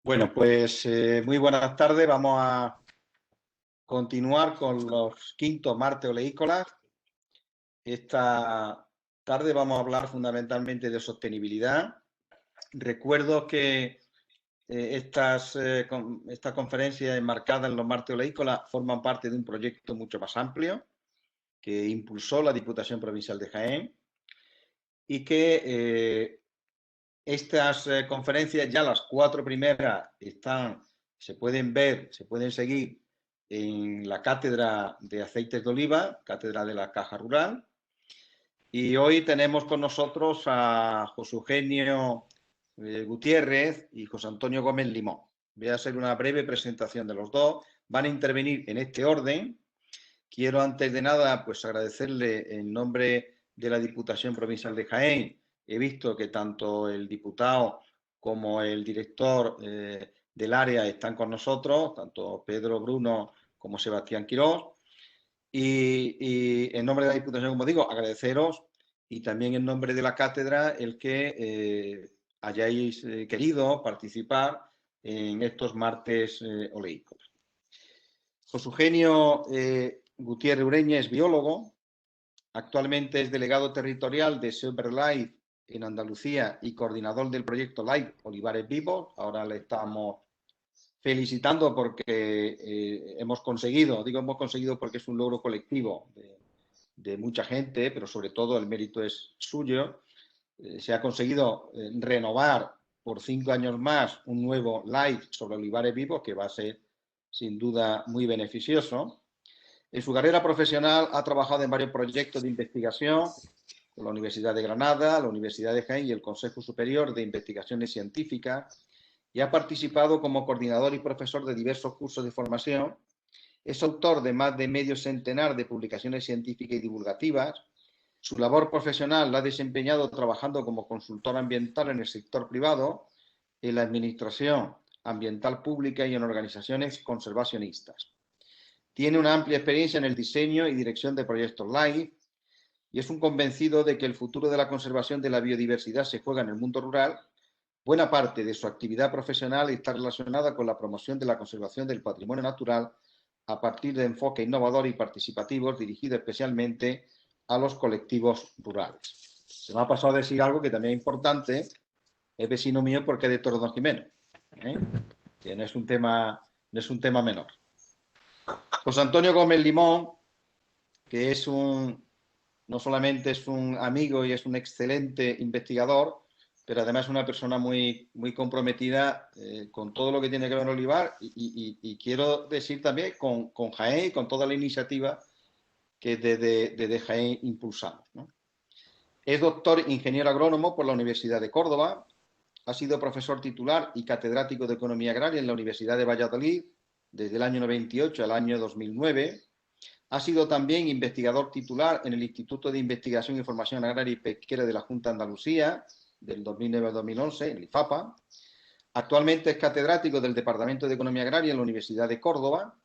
Bueno, pues muy buenas tardes. Vamos a continuar con los quintos martes oleícolas. Esta tarde vamos a hablar fundamentalmente de sostenibilidad. Recuerdo que estas conferencias enmarcadas en los martes oleícolas forman parte de un proyecto mucho más amplio que impulsó la Diputación Provincial de Jaén y que estas conferencias, ya las 4 primeras se pueden ver, se pueden seguir en la Cátedra de Aceites de Oliva, Cátedra de la Caja Rural. Y hoy tenemos con nosotros a José Eugenio Gutiérrez y José Antonio Gómez Limón. Voy a hacer una breve presentación de los dos. Van a intervenir en este orden. Quiero antes de nada pues agradecerle en nombre de la Diputación Provincial de Jaén. He visto que tanto el diputado como el director del área están con nosotros, tanto Pedro Bruno como Sebastián Quirós. Y en nombre de la Diputación, como digo, agradeceros y también en nombre de la cátedra el que hayáis querido participar en estos martes oleicos. José Eugenio Gutiérrez Ureña es biólogo, actualmente es delegado territorial de SeoBirdLife en Andalucía y coordinador del proyecto Live Olivares Vivos. Ahora le estamos felicitando porque hemos conseguido porque es un logro colectivo de mucha gente, pero sobre todo el mérito es suyo. Se ha conseguido renovar por 5 años más un nuevo live sobre olivares vivos que va a ser sin duda muy beneficioso. En su carrera profesional ha trabajado en varios proyectos de investigación con la Universidad de Granada, la Universidad de Jaén y el Consejo Superior de Investigaciones Científicas, y ha participado como coordinador y profesor de diversos cursos de formación. Es autor de más de medio centenar de publicaciones científicas y divulgativas. Su labor profesional la ha desempeñado trabajando como consultor ambiental en el sector privado, en la administración ambiental pública y en organizaciones conservacionistas. Tiene una amplia experiencia en el diseño y dirección de proyectos LIFE y es un convencido de que el futuro de la conservación de la biodiversidad se juega en el mundo rural. Buena parte de su actividad profesional está relacionada con la promoción de la conservación del patrimonio natural a partir de enfoques innovadores y participativos dirigidos especialmente a los colectivos rurales. Se me ha pasado a decir algo que también es importante, es vecino mío porque es de Torredonjimeno, que no es un tema menor. José Antonio Gómez Limón, que es no solamente es un amigo y es un excelente investigador, pero además es una persona muy, muy comprometida con todo lo que tiene que ver con Olivar y quiero decir también con Jaén y con toda la iniciativa que desde Jaén impulsamos, ¿no? Es doctor ingeniero agrónomo por la Universidad de Córdoba, ha sido profesor titular y catedrático de Economía Agraria en la Universidad de Valladolid desde el año 98 al año 2009. Ha sido también investigador titular en el Instituto de Investigación y Formación Agraria y Pesquera de la Junta de Andalucía del 2009 al 2011, en el IFAPA. Actualmente es catedrático del Departamento de Economía Agraria en la Universidad de Córdoba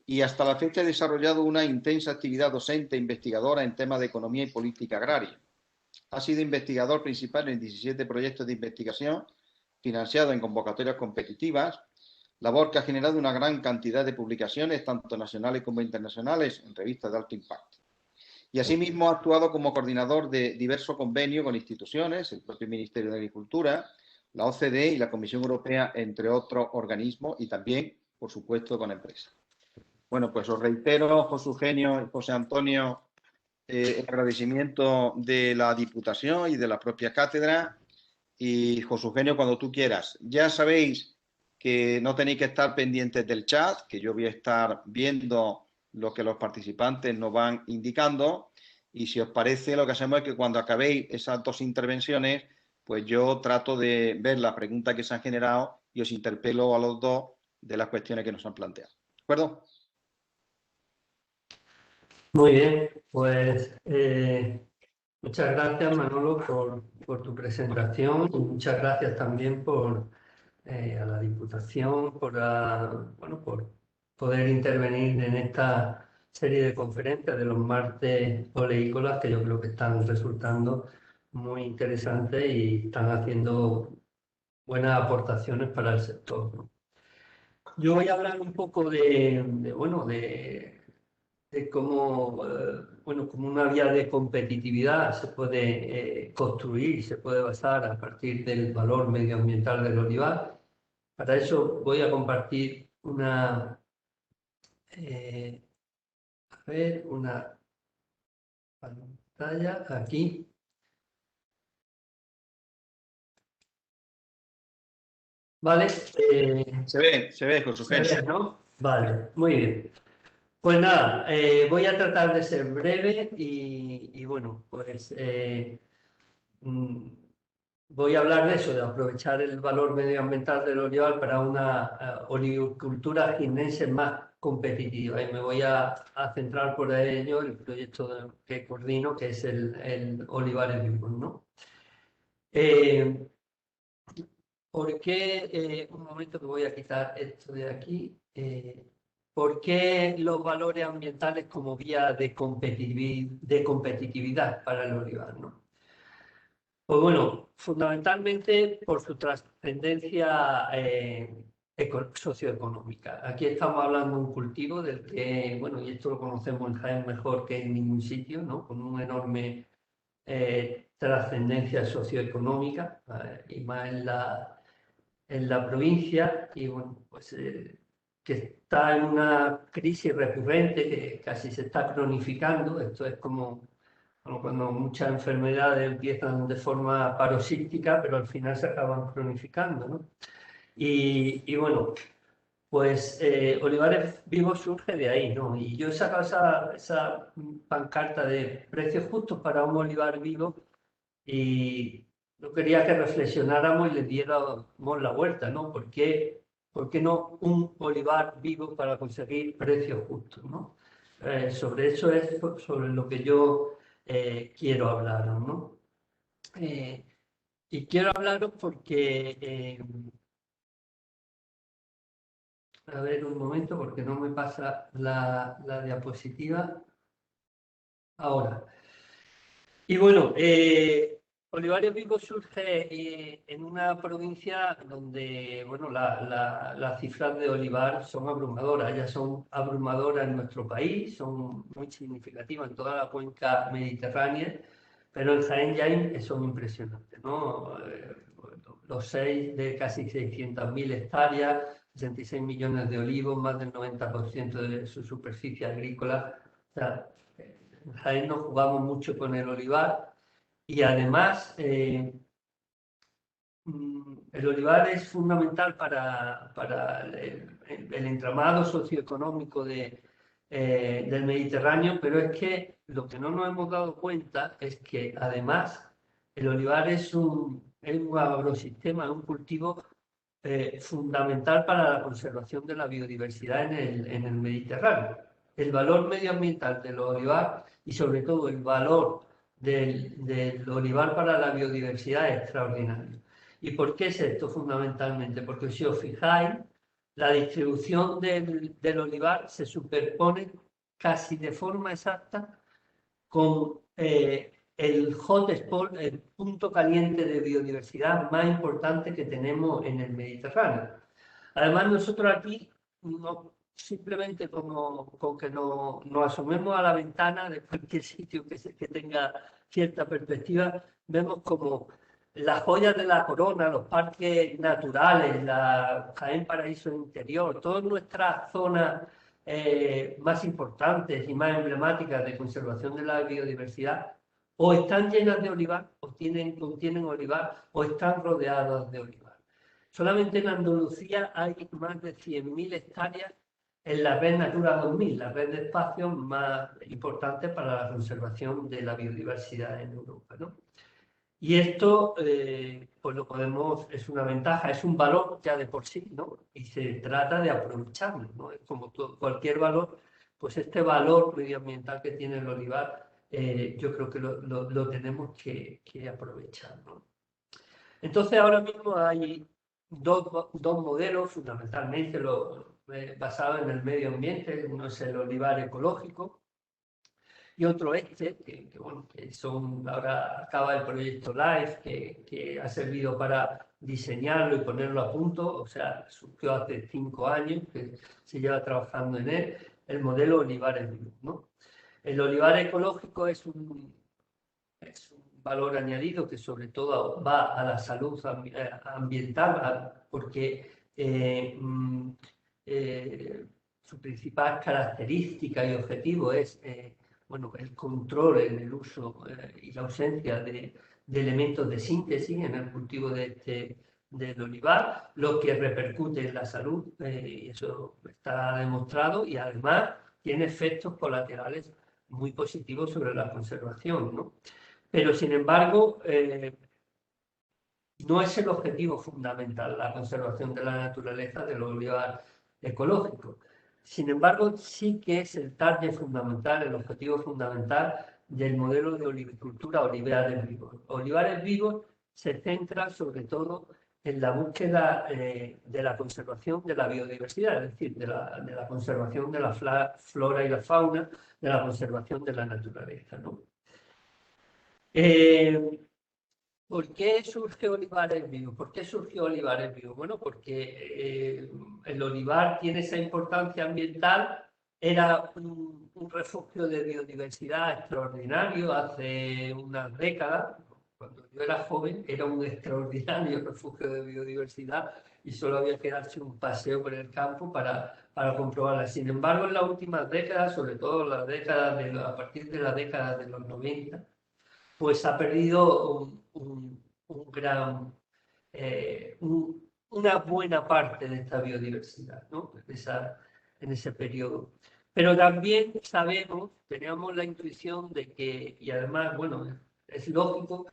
y hasta la fecha ha desarrollado una intensa actividad docente e investigadora en temas de economía y política agraria. Ha sido investigador principal en 17 proyectos de investigación financiados en convocatorias competitivas, labor que ha generado una gran cantidad de publicaciones, tanto nacionales como internacionales, en revistas de alto impacto. Y asimismo ha actuado como coordinador de diversos convenios con instituciones, el propio Ministerio de Agricultura, la OCDE y la Comisión Europea, entre otros organismos, y también, por supuesto, con empresas. Bueno, pues os reitero, José Eugenio y José Antonio, el agradecimiento de la Diputación y de la propia cátedra. Y José Eugenio, cuando tú quieras. Ya sabéis que no tenéis que estar pendientes del chat, que yo voy a estar viendo lo que los participantes nos van indicando. Y si os parece, lo que hacemos es que cuando acabéis esas 2 intervenciones, pues yo trato de ver las preguntas que se han generado y os interpelo a los 2 de las cuestiones que nos han planteado. ¿De acuerdo? Muy bien, pues muchas gracias, Manolo, por tu presentación y muchas gracias también a la Diputación por poder intervenir en esta serie de conferencias de los martes oleícolas que yo creo que están resultando muy interesantes y están haciendo buenas aportaciones para el sector, ¿no? Yo voy a hablar un poco bueno, de cómo, bueno, como una vía de competitividad se puede construir, se puede basar a partir del valor medioambiental del olivar. Para eso voy a compartir eh, una pantalla aquí. ¿Vale? Se ve, José Se Eugenio. ve, ¿no? Vale, muy bien. Pues nada, voy a tratar de ser breve y bueno, pues mm, voy a hablar de eso, de aprovechar el valor medioambiental del olivar para una olivicultura jiennense más competitiva. Y me voy a centrar por ello el proyecto que coordino, que es el Olivares Vivos, ¿no? Eh, ¿Por qué, un momento que voy a quitar esto de aquí, por qué los valores ambientales como vía de competitividad para el olivar, ¿no? Pues bueno, fundamentalmente por su trascendencia socioeconómica. Aquí estamos hablando de un cultivo del que, bueno, y esto lo conocemos en Jaén mejor que en ningún sitio, ¿no? Con una enorme trascendencia socioeconómica, y más en la provincia, y bueno, pues que está en una crisis recurrente que casi se está cronificando. Esto es como bueno, cuando muchas enfermedades empiezan de forma paroxística, pero al final se acaban cronificando, ¿no? Y bueno, pues Olivares Vivos surge de ahí, ¿no? Y yo he sacado esa pancarta de precios justos para un olivar vivo y yo quería que reflexionáramos y le diéramos la vuelta, ¿no? Por qué no un olivar vivo para conseguir precios justos, ¿no? Sobre eso es sobre lo que yo quiero hablaros, ¿no? Eh, y quiero hablaros porque, a ver un momento, porque no me pasa la diapositiva ahora. Y bueno, Olivares Vivos surge en una provincia donde, bueno, las cifras de olivar son abrumadoras, ya son abrumadoras en nuestro país, son muy significativas en toda la cuenca mediterránea, pero en Jaén ya son impresionantes, ¿no? Los seis de casi 600.000 hectáreas, 66 millones de olivos, más del 90% de su superficie agrícola. O sea, en Jaén nos jugamos mucho con el olivar y además el olivar es fundamental para el entramado socioeconómico del Mediterráneo, pero es que lo que no nos hemos dado cuenta es que además el olivar es un agrosistema, es un cultivo fundamental para la conservación de la biodiversidad en el Mediterráneo. El valor medioambiental del olivar y sobre todo el valor del olivar para la biodiversidad es extraordinario. ¿Y por qué es esto fundamentalmente? Porque si os fijáis, la distribución del olivar se superpone casi de forma exacta con el hotspot, el punto caliente de biodiversidad más importante que tenemos en el Mediterráneo. Además, nosotros aquí, simplemente con que nos asomemos a la ventana de cualquier sitio que tenga cierta perspectiva, vemos como las joyas de la corona, los parques naturales, la Jaén Paraíso Interior, todas nuestras zonas más importantes y más emblemáticas de conservación de la biodiversidad, o están llenas de olivar, contienen olivar, o están rodeadas de olivar. Solamente en Andalucía hay más de 100.000 hectáreas en la red Natura 2000, la red de espacios más importante para la conservación de la biodiversidad en Europa, ¿no? Y esto, pues lo podemos, es una ventaja, es un valor ya de por sí, ¿no? Y se trata de aprovecharlo, ¿no? Como cualquier valor, pues este valor medioambiental que tiene el olivar, yo creo que lo tenemos que aprovechar, ¿no? Entonces, ahora mismo hay dos modelos fundamentalmente basados en el medio ambiente. Uno es el olivar ecológico y otro bueno, ahora acaba el proyecto LIFE, que ha servido para diseñarlo y ponerlo a punto, o sea, surgió hace 5 años que se lleva trabajando en él, el modelo Olivares Vivos, ¿no? El olivar ecológico es un valor añadido que sobre todo va a la salud ambiental, porque su principal característica y objetivo es bueno, el control en el uso y la ausencia de elementos de síntesis en el cultivo del olivar, lo que repercute en la salud, y eso está demostrado, y además tiene efectos colaterales muy positivos sobre la conservación, ¿no? Pero, sin embargo, no es el objetivo fundamental la conservación de la naturaleza del olivar ecológico. Sin embargo, sí que es el target fundamental, el objetivo fundamental del modelo de olivicultura Olivares Vivos. Olivares Vivos se centra sobre todo en la búsqueda de la conservación de la biodiversidad, es decir, de la conservación de la flora y la fauna, de la conservación de la naturaleza, ¿no? ¿Por qué surge Olivares Vivos? ¿Por qué surgió Olivares Vivos? Bueno, porque el olivar tiene esa importancia ambiental, era un refugio de biodiversidad extraordinario hace unas décadas. Cuando yo era joven era un extraordinario refugio de biodiversidad y solo había que darse un paseo por el campo para comprobarla. Sin embargo, en las últimas décadas, sobre todo las décadas a partir de la década de los 90, pues ha perdido una buena parte de esta biodiversidad, ¿no? En ese periodo. Pero también sabemos, teníamos la intuición de que, y además, bueno, es lógico,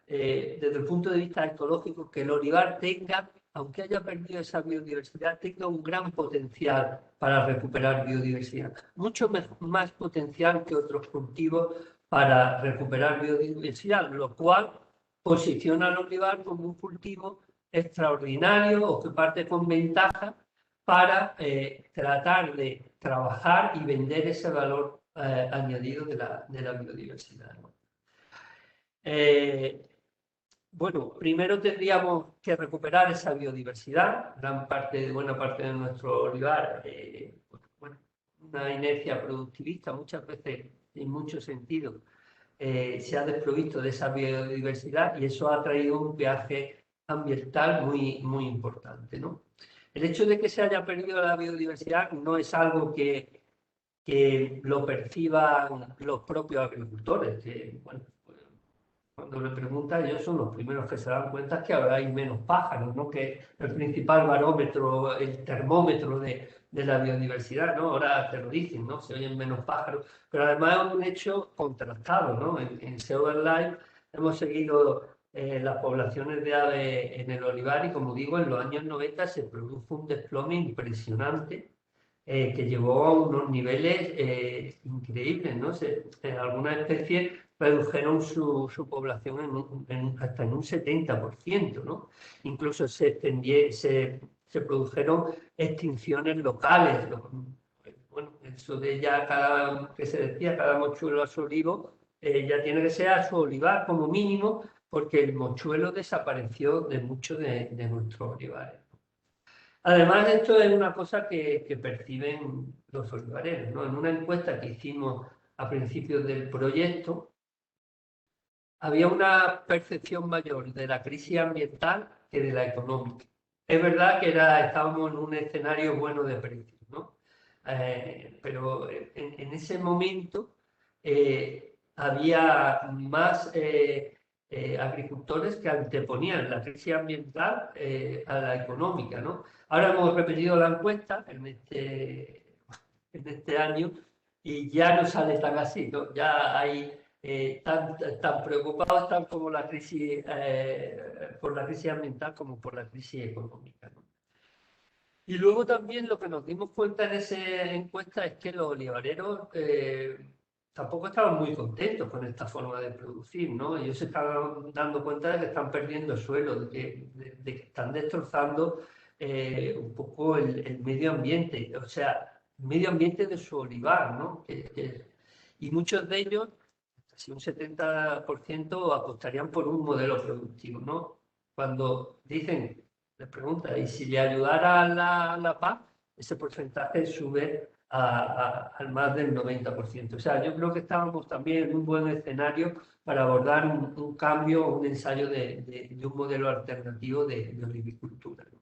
desde el punto de vista ecológico, que el olivar tenga, aunque haya perdido esa biodiversidad, tenga un gran potencial para recuperar biodiversidad. Mucho más potencial que otros cultivos para recuperar biodiversidad, lo cual posiciona al olivar como un cultivo extraordinario o que parte con ventaja para tratar de trabajar y vender ese valor añadido de la biodiversidad, ¿no? Bueno, primero tendríamos que recuperar esa biodiversidad. Buena parte de nuestro olivar, bueno, una inercia productivista, muchas veces, en muchos sentidos, se ha desprovisto de esa biodiversidad y eso ha traído un viaje ambiental muy, muy importante, ¿no? El hecho de que se haya perdido la biodiversidad no es algo que lo perciban los propios agricultores, que, bueno, cuando le preguntan, ellos son los primeros que se dan cuenta que ahora hay menos pájaros, ¿no? Que el principal barómetro, el termómetro de la biodiversidad, ¿no? Ahora te lo dicen, ¿no? Se oyen menos pájaros, pero además es un hecho contrastado, ¿no? En Silverline hemos seguido las poblaciones de aves en el olivar y, como digo, en los años 90 se produjo un desplome impresionante que llevó a unos niveles increíbles, ¿no? En algunas especies redujeron su población hasta en un 70%, ¿no? Incluso se produjeron extinciones locales. Bueno, eso de ya que se decía, cada mochuelo a su olivo, ya tiene que ser a su olivar como mínimo, porque el mochuelo desapareció de muchos de nuestros olivares. Además, esto es una cosa que perciben los olivareros, ¿no? En una encuesta que hicimos a principios del proyecto, había una percepción mayor de la crisis ambiental que de la económica. Es verdad que estábamos en un escenario bueno de precios, ¿no? Pero en ese momento había más agricultores que anteponían la crisis ambiental a la económica, ¿no? Ahora hemos repetido la encuesta en este año y ya no sale tan así, ¿no? Ya hay tan preocupados están como la crisis, por la crisis ambiental como por la crisis económica, ¿no? Y luego también lo que nos dimos cuenta en esa encuesta es que los olivareros tampoco estaban muy contentos con esta forma de producir, ¿no? Ellos se estaban dando cuenta de que están perdiendo suelo, de que están destrozando un poco el medio ambiente, o sea, el medio ambiente de su olivar, ¿no? Y muchos de ellos, casi un 70%, apostarían por un modelo productivo, ¿no? Cuando dicen, les preguntan, ¿y si le ayudara a la paz? Ese porcentaje sube al más del 90%. O sea, yo creo que estábamos también en un buen escenario para abordar un cambio, un ensayo de un modelo alternativo de olivicultura, ¿no?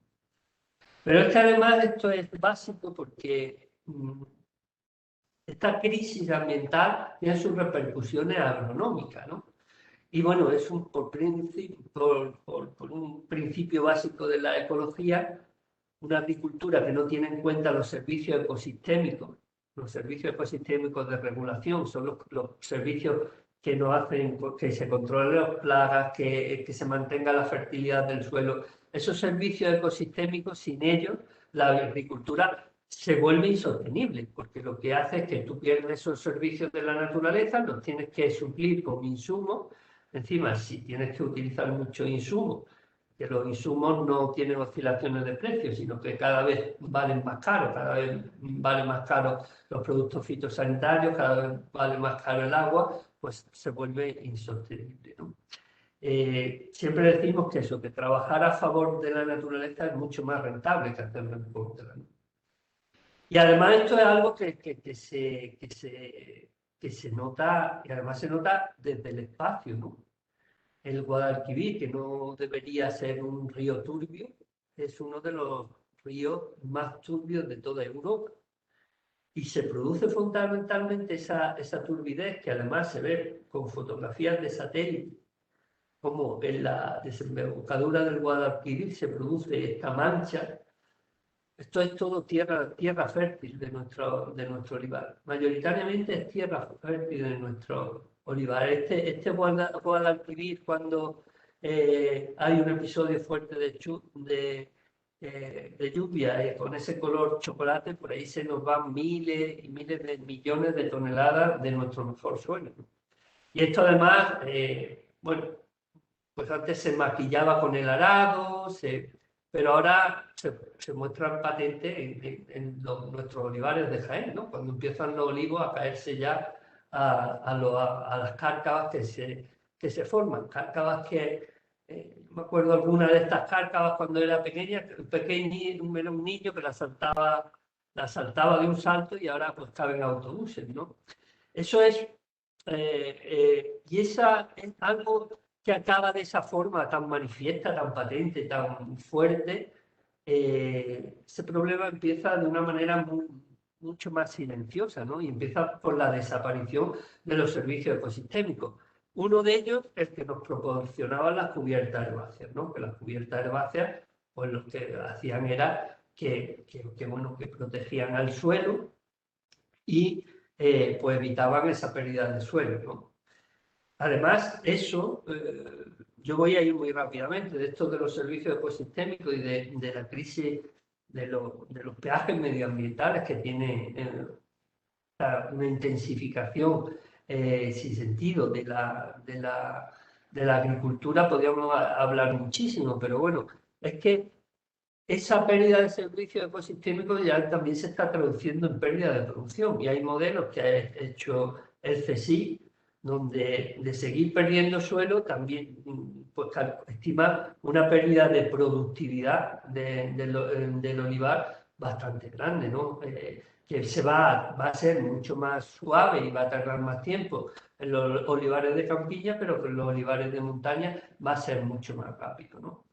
Pero es que además esto es básico porque esta crisis ambiental tiene sus repercusiones agronómicas, ¿no? Y bueno, es por un principio básico de la ecología, una agricultura que no tiene en cuenta los servicios ecosistémicos. Los servicios ecosistémicos de regulación son los servicios que nos hacen que se controlen las plagas, que se mantenga la fertilidad del suelo. Esos servicios ecosistémicos, sin ellos, la agricultura se vuelve insostenible, porque lo que hace es que tú pierdes esos servicios de la naturaleza, los tienes que suplir con insumos. Encima, si tienes que utilizar muchos insumos, que los insumos no tienen oscilaciones de precios, sino que cada vez valen más caros, cada vez valen más caros los productos fitosanitarios, cada vez vale más caro el agua, pues se vuelve insostenible, ¿no? Siempre decimos que eso, que trabajar a favor de la naturaleza es mucho más rentable que hacerlo en contra, ¿no? Y además esto es algo que se nota, y además se nota desde el espacio, ¿no? El Guadalquivir, que no debería ser un río turbio, es uno de los ríos más turbios de toda Europa. Y se produce fundamentalmente esa turbidez, que además se ve con fotografías de satélite, como en la desembocadura del Guadalquivir se produce esta mancha. Esto es todo tierra fértil de nuestro olivar. Mayoritariamente es tierra fértil de nuestro olivar. Este Guadalquivir, cuando hay un episodio fuerte de lluvia con ese color chocolate, por ahí se nos van miles y miles de millones de toneladas de nuestro mejor suelo, ¿no? Y esto además, bueno, pues antes se maquillaba con el arado, pero ahora se muestran patentes en nuestros olivares de Jaén, ¿no? Cuando empiezan los olivos a caerse ya a las cárcavas que se forman. Cárcavas que, me acuerdo alguna de estas cárcavas cuando era pequeña, era un niño que la saltaba de un salto y ahora pues caben autobuses, ¿no? Eso es, y esa es algo que acaba de esa forma tan manifiesta, tan patente, tan fuerte. Ese problema empieza de una manera mucho más silenciosa, ¿no? Y empieza por la desaparición de los servicios ecosistémicos. Uno de ellos es que nos proporcionaban las cubiertas herbáceas, ¿no? Que las cubiertas herbáceas, pues lo que hacían era que protegían al suelo y pues evitaban esa pérdida de suelo, ¿no? Además, eso, yo voy a ir muy rápidamente, de esto de los servicios ecosistémicos y de la crisis de los peajes medioambientales que tiene una intensificación sin sentido de la agricultura, podríamos hablar muchísimo, pero bueno, es que esa pérdida de servicios ecosistémicos ya también se está traduciendo en pérdida de producción y hay modelos que ha hecho el CSIC donde de seguir perdiendo suelo también pues, estima una pérdida de productividad del olivar bastante grande, ¿no? Que va a ser mucho más suave y va a tardar más tiempo en los olivares de campiña, pero que en los olivares de montaña va a ser mucho más rápido, ¿no?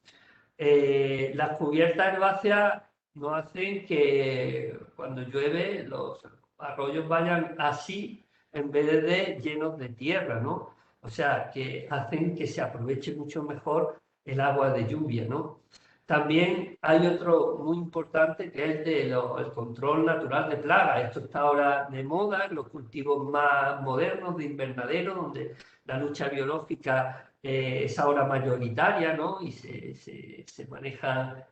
Las cubiertas herbáceas no hacen que cuando llueve los arroyos vayan así en vez de llenos de tierra, ¿no? O sea, que hacen que se aproveche mucho mejor el agua de lluvia, ¿no? También hay otro muy importante que es el control natural de plagas. Esto está ahora de moda en los cultivos más modernos de invernadero, donde la lucha biológica es ahora mayoritaria, ¿no? Y se maneja,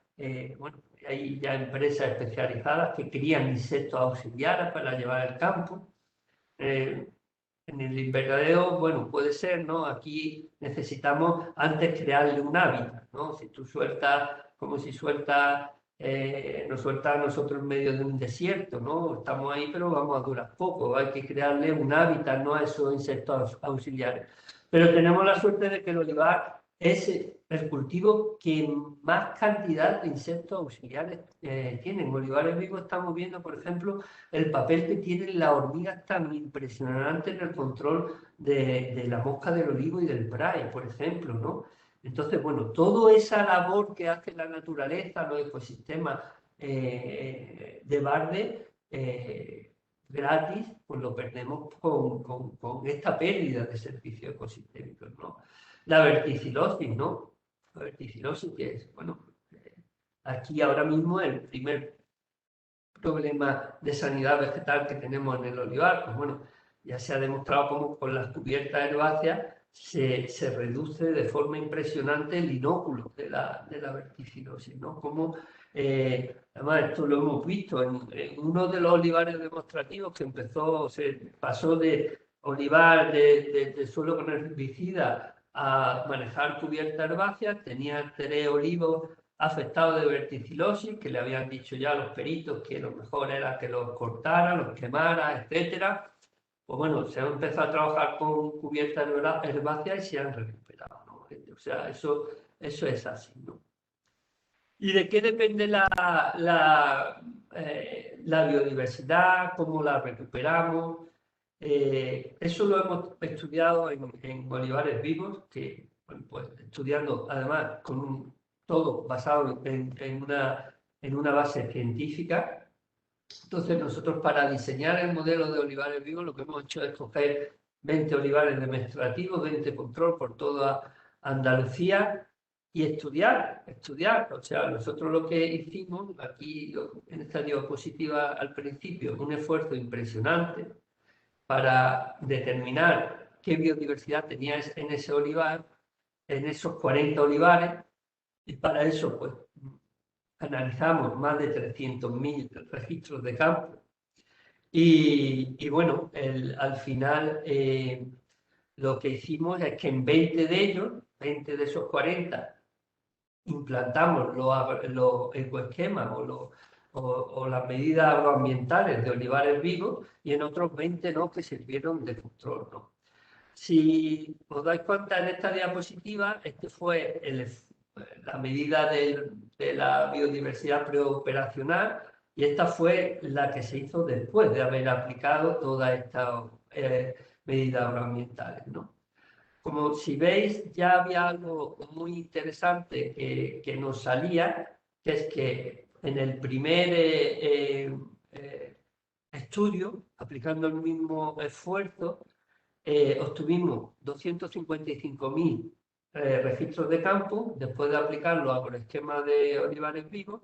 bueno, hay ya empresas especializadas que crían insectos auxiliares para llevar al campo. En el invernadero, bueno, puede ser, ¿no? Aquí necesitamos antes crearle un hábitat, ¿no? Si tú sueltas, como si nos suelta a nosotros en medio de un desierto, ¿no? Estamos ahí, pero vamos a durar poco. Hay que crearle un hábitat, ¿no? A esos insectos auxiliares. Pero tenemos la suerte de que el olivar es el cultivo que más cantidad de insectos auxiliares tiene. En olivares vivos estamos viendo, por ejemplo, el papel que tienen las hormigas tan impresionante en el control de la mosca del olivo y del bray, por ejemplo, ¿no? Entonces, bueno, toda esa labor que hace la naturaleza, los ecosistemas de Barde, gratis, pues lo perdemos con esta pérdida de servicios ecosistémicos, ¿no? La verticilosis, ¿no? La verticilosis que es, bueno, aquí ahora mismo el primer problema de sanidad vegetal que tenemos en el olivar, pues bueno, ya se ha demostrado cómo con las cubiertas herbáceas se reduce de forma impresionante el inóculo de la verticilosis, ¿no? Como, además, esto lo hemos visto en uno de los olivares demostrativos que se pasó de olivar de suelo con herbicida a manejar cubierta herbácea, tenía 3 olivos afectados de verticilosis, que le habían dicho ya a los peritos que lo mejor era que los cortara, los quemara, etcétera. Pues bueno, se ha empezado a trabajar con cubierta herbácea y se han recuperado, ¿no? O sea, eso es así, ¿no? ¿Y de qué depende la biodiversidad? ¿Cómo la recuperamos? Eso lo hemos estudiado en olivares vivos, que, bueno, pues estudiando además todo basado en una base científica. Entonces nosotros para diseñar el modelo de olivares vivos lo que hemos hecho es coger 20 olivares demostrativos, 20 control por toda Andalucía y estudiar. O sea, nosotros lo que hicimos aquí en esta diapositiva al principio, un esfuerzo impresionante para determinar qué biodiversidad tenía en ese olivar, en esos 40 olivares, y para eso pues analizamos más de 300.000 registros de campo y bueno, al final lo que hicimos es que en 20 de ellos, 20 de esos 40, implantamos los ecoesquemas o las medidas agroambientales de olivares vivos y en otros 20 no, que sirvieron de control, ¿no? Si os dais cuenta en esta diapositiva, este fue la medida de la biodiversidad preoperacional y esta fue la que se hizo después de haber aplicado todas estas medidas agroambientales, ¿no? Como si veis, ya había algo muy interesante que nos salía, que es que en el primer estudio, aplicando el mismo esfuerzo, obtuvimos 255.000 registros de campo. Después de aplicarlo a los esquemas de olivares vivos,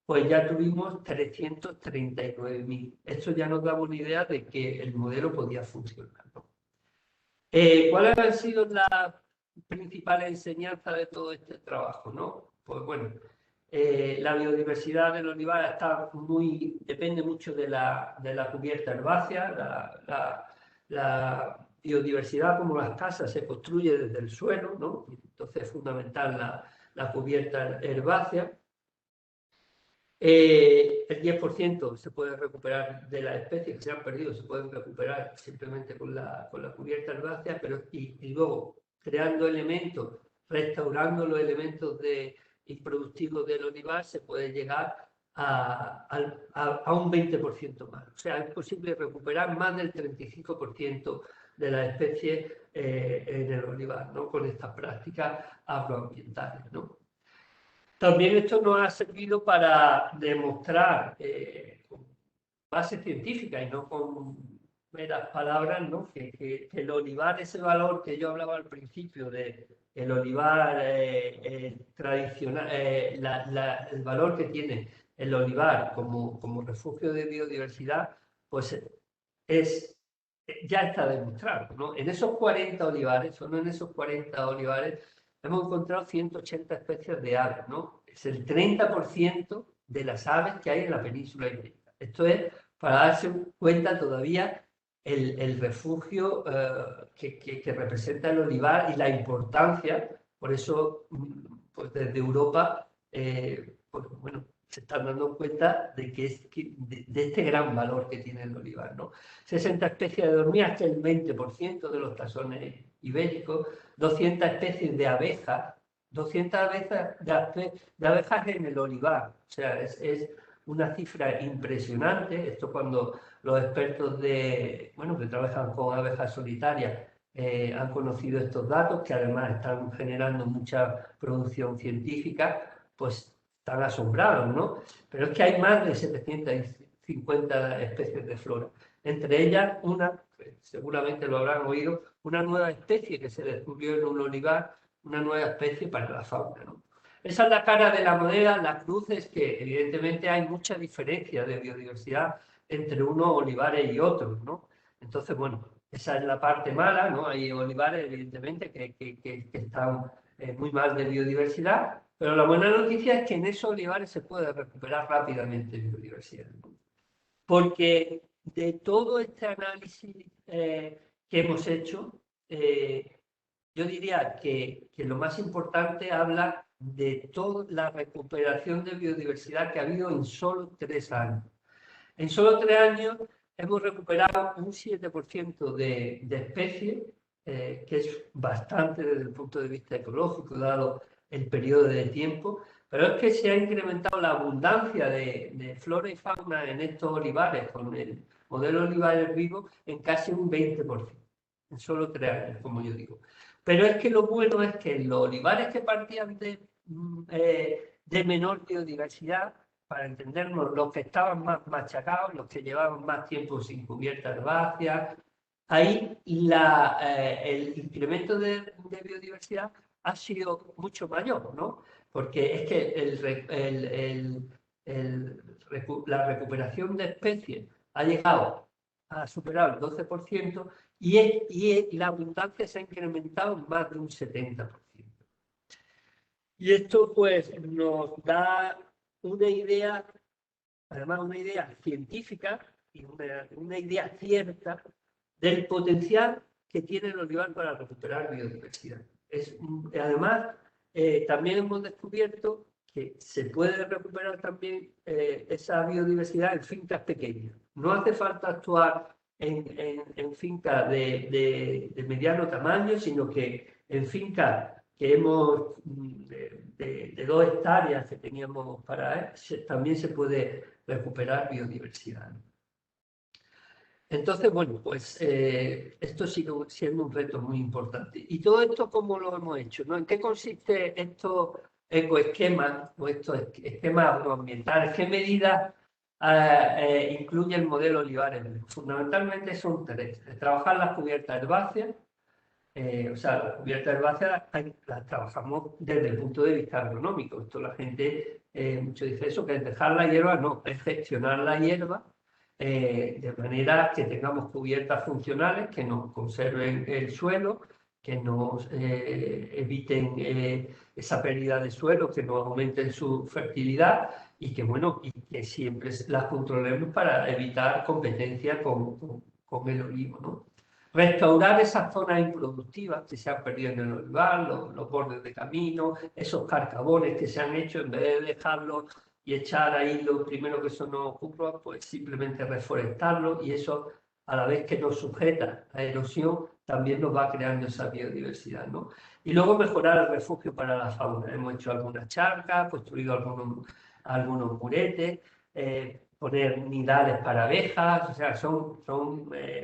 pues ya tuvimos 339.000. Esto ya nos daba una idea de que el modelo podía funcionar, ¿no? ¿Cuáles han sido las principales enseñanzas de todo este trabajo, ¿no? Pues bueno, la biodiversidad del olivar depende mucho de la cubierta herbácea. La biodiversidad, como las casas, se construye desde el suelo, ¿no? Entonces es fundamental la cubierta herbácea. El 10% se puede recuperar de las especies que se han perdido, se pueden recuperar simplemente con la cubierta herbácea, y luego creando elementos, restaurando los elementos improductivos del olivar, se puede llegar a un 20% más. O sea, es posible recuperar más del 35% de las especies en el olivar, ¿no? Con estas prácticas agroambientales, ¿no? También esto nos ha servido para demostrar con base científica y no con meras palabras, ¿no? que el olivar, ese valor que yo hablaba al principio de el olivar tradicional, el valor que tiene el olivar como refugio de biodiversidad, pues ya está demostrado, ¿no? En esos 40 olivares, solo en esos 40 olivares, hemos encontrado 180 especies de aves, ¿no? Es el 30% de las aves que hay en la península ibérica. Esto es para darse cuenta todavía el refugio que representa el olivar y la importancia. Por eso, pues desde Europa, pues, bueno, se están dando cuenta de este gran valor que tiene el olivar, ¿no? 60 especies de hormigas, que es el 20% de los taxones ibéricos, 200 especies de abejas, 200 abejas, de abejas en el olivar. O sea, es una cifra impresionante. Esto cuando los expertos bueno, que trabajan con abejas solitarias han conocido estos datos, que además están generando mucha producción científica, pues están asombrados, ¿no? Pero es que hay más de 750 especies de flora. Entre ellas, seguramente lo habrán oído, una nueva especie que se descubrió en un olivar, una nueva especie para la fauna, ¿no? Esa es la cara de la moneda. La cruz es que evidentemente hay mucha diferencia de biodiversidad entre unos olivares y otros, ¿no? Entonces, bueno, esa es la parte mala, ¿no? Hay olivares, evidentemente, que están muy mal de biodiversidad, pero la buena noticia es que en esos olivares se puede recuperar rápidamente biodiversidad, ¿no? Porque de todo este análisis que hemos hecho, yo diría que lo más importante habla de toda la recuperación de biodiversidad que ha habido en solo 3 años. En solo 3 años hemos recuperado un 7% de especies, que es bastante desde el punto de vista ecológico, dado el periodo de tiempo, pero es que se ha incrementado la abundancia de flora y fauna en estos olivares, con el modelo olivares vivo, en casi un 20%, en solo 3 años, como yo digo. Pero es que lo bueno es que los olivares que partían de menor biodiversidad, para entendernos, los que estaban más machacados, los que llevaban más tiempo sin cubierta herbácea, ahí el incremento de biodiversidad ha sido mucho mayor, ¿no? Porque es que la recuperación de especies ha llegado a superar el 12% y la abundancia se ha incrementado en más de un 70%. Y esto pues nos da una idea, además una idea científica y una idea cierta del potencial que tiene el olivar para recuperar biodiversidad. Además, también hemos descubierto que se puede recuperar también esa biodiversidad en fincas pequeñas. No hace falta actuar en fincas de mediano tamaño, sino que en fincas que hemos de 2 hectáreas que teníamos también se puede recuperar biodiversidad. Entonces, bueno, pues esto sigue siendo un reto muy importante. ¿Y todo esto cómo lo hemos hecho, ¿no? ¿En qué consiste estos ecoesquemas o estos esquemas agroambientales? ¿Qué medidas incluye el modelo Olivares? Fundamentalmente son 3. Trabajar las cubiertas herbáceas. O sea, las cubiertas herbáceas las trabajamos desde el punto de vista agronómico. Esto la gente mucho dice eso, que es dejar la hierba. No, es gestionar la hierba de manera que tengamos cubiertas funcionales que nos conserven el suelo, que nos eviten esa pérdida de suelo, que nos aumenten su fertilidad y que, bueno, y que siempre las controlemos para evitar competencia con el olivo, ¿no? Restaurar esas zonas improductivas que se han perdido en el olivar, los bordes de camino, esos carcabones que se han hecho, en vez de dejarlos y echar ahí lo primero que eso nos ocurra, pues simplemente reforestarlo, y eso, a la vez que nos sujeta a erosión, también nos va creando esa biodiversidad, ¿no? Y luego mejorar el refugio para la fauna. Hemos hecho algunas charcas, construido algunos muretes, poner nidales para abejas. O sea, son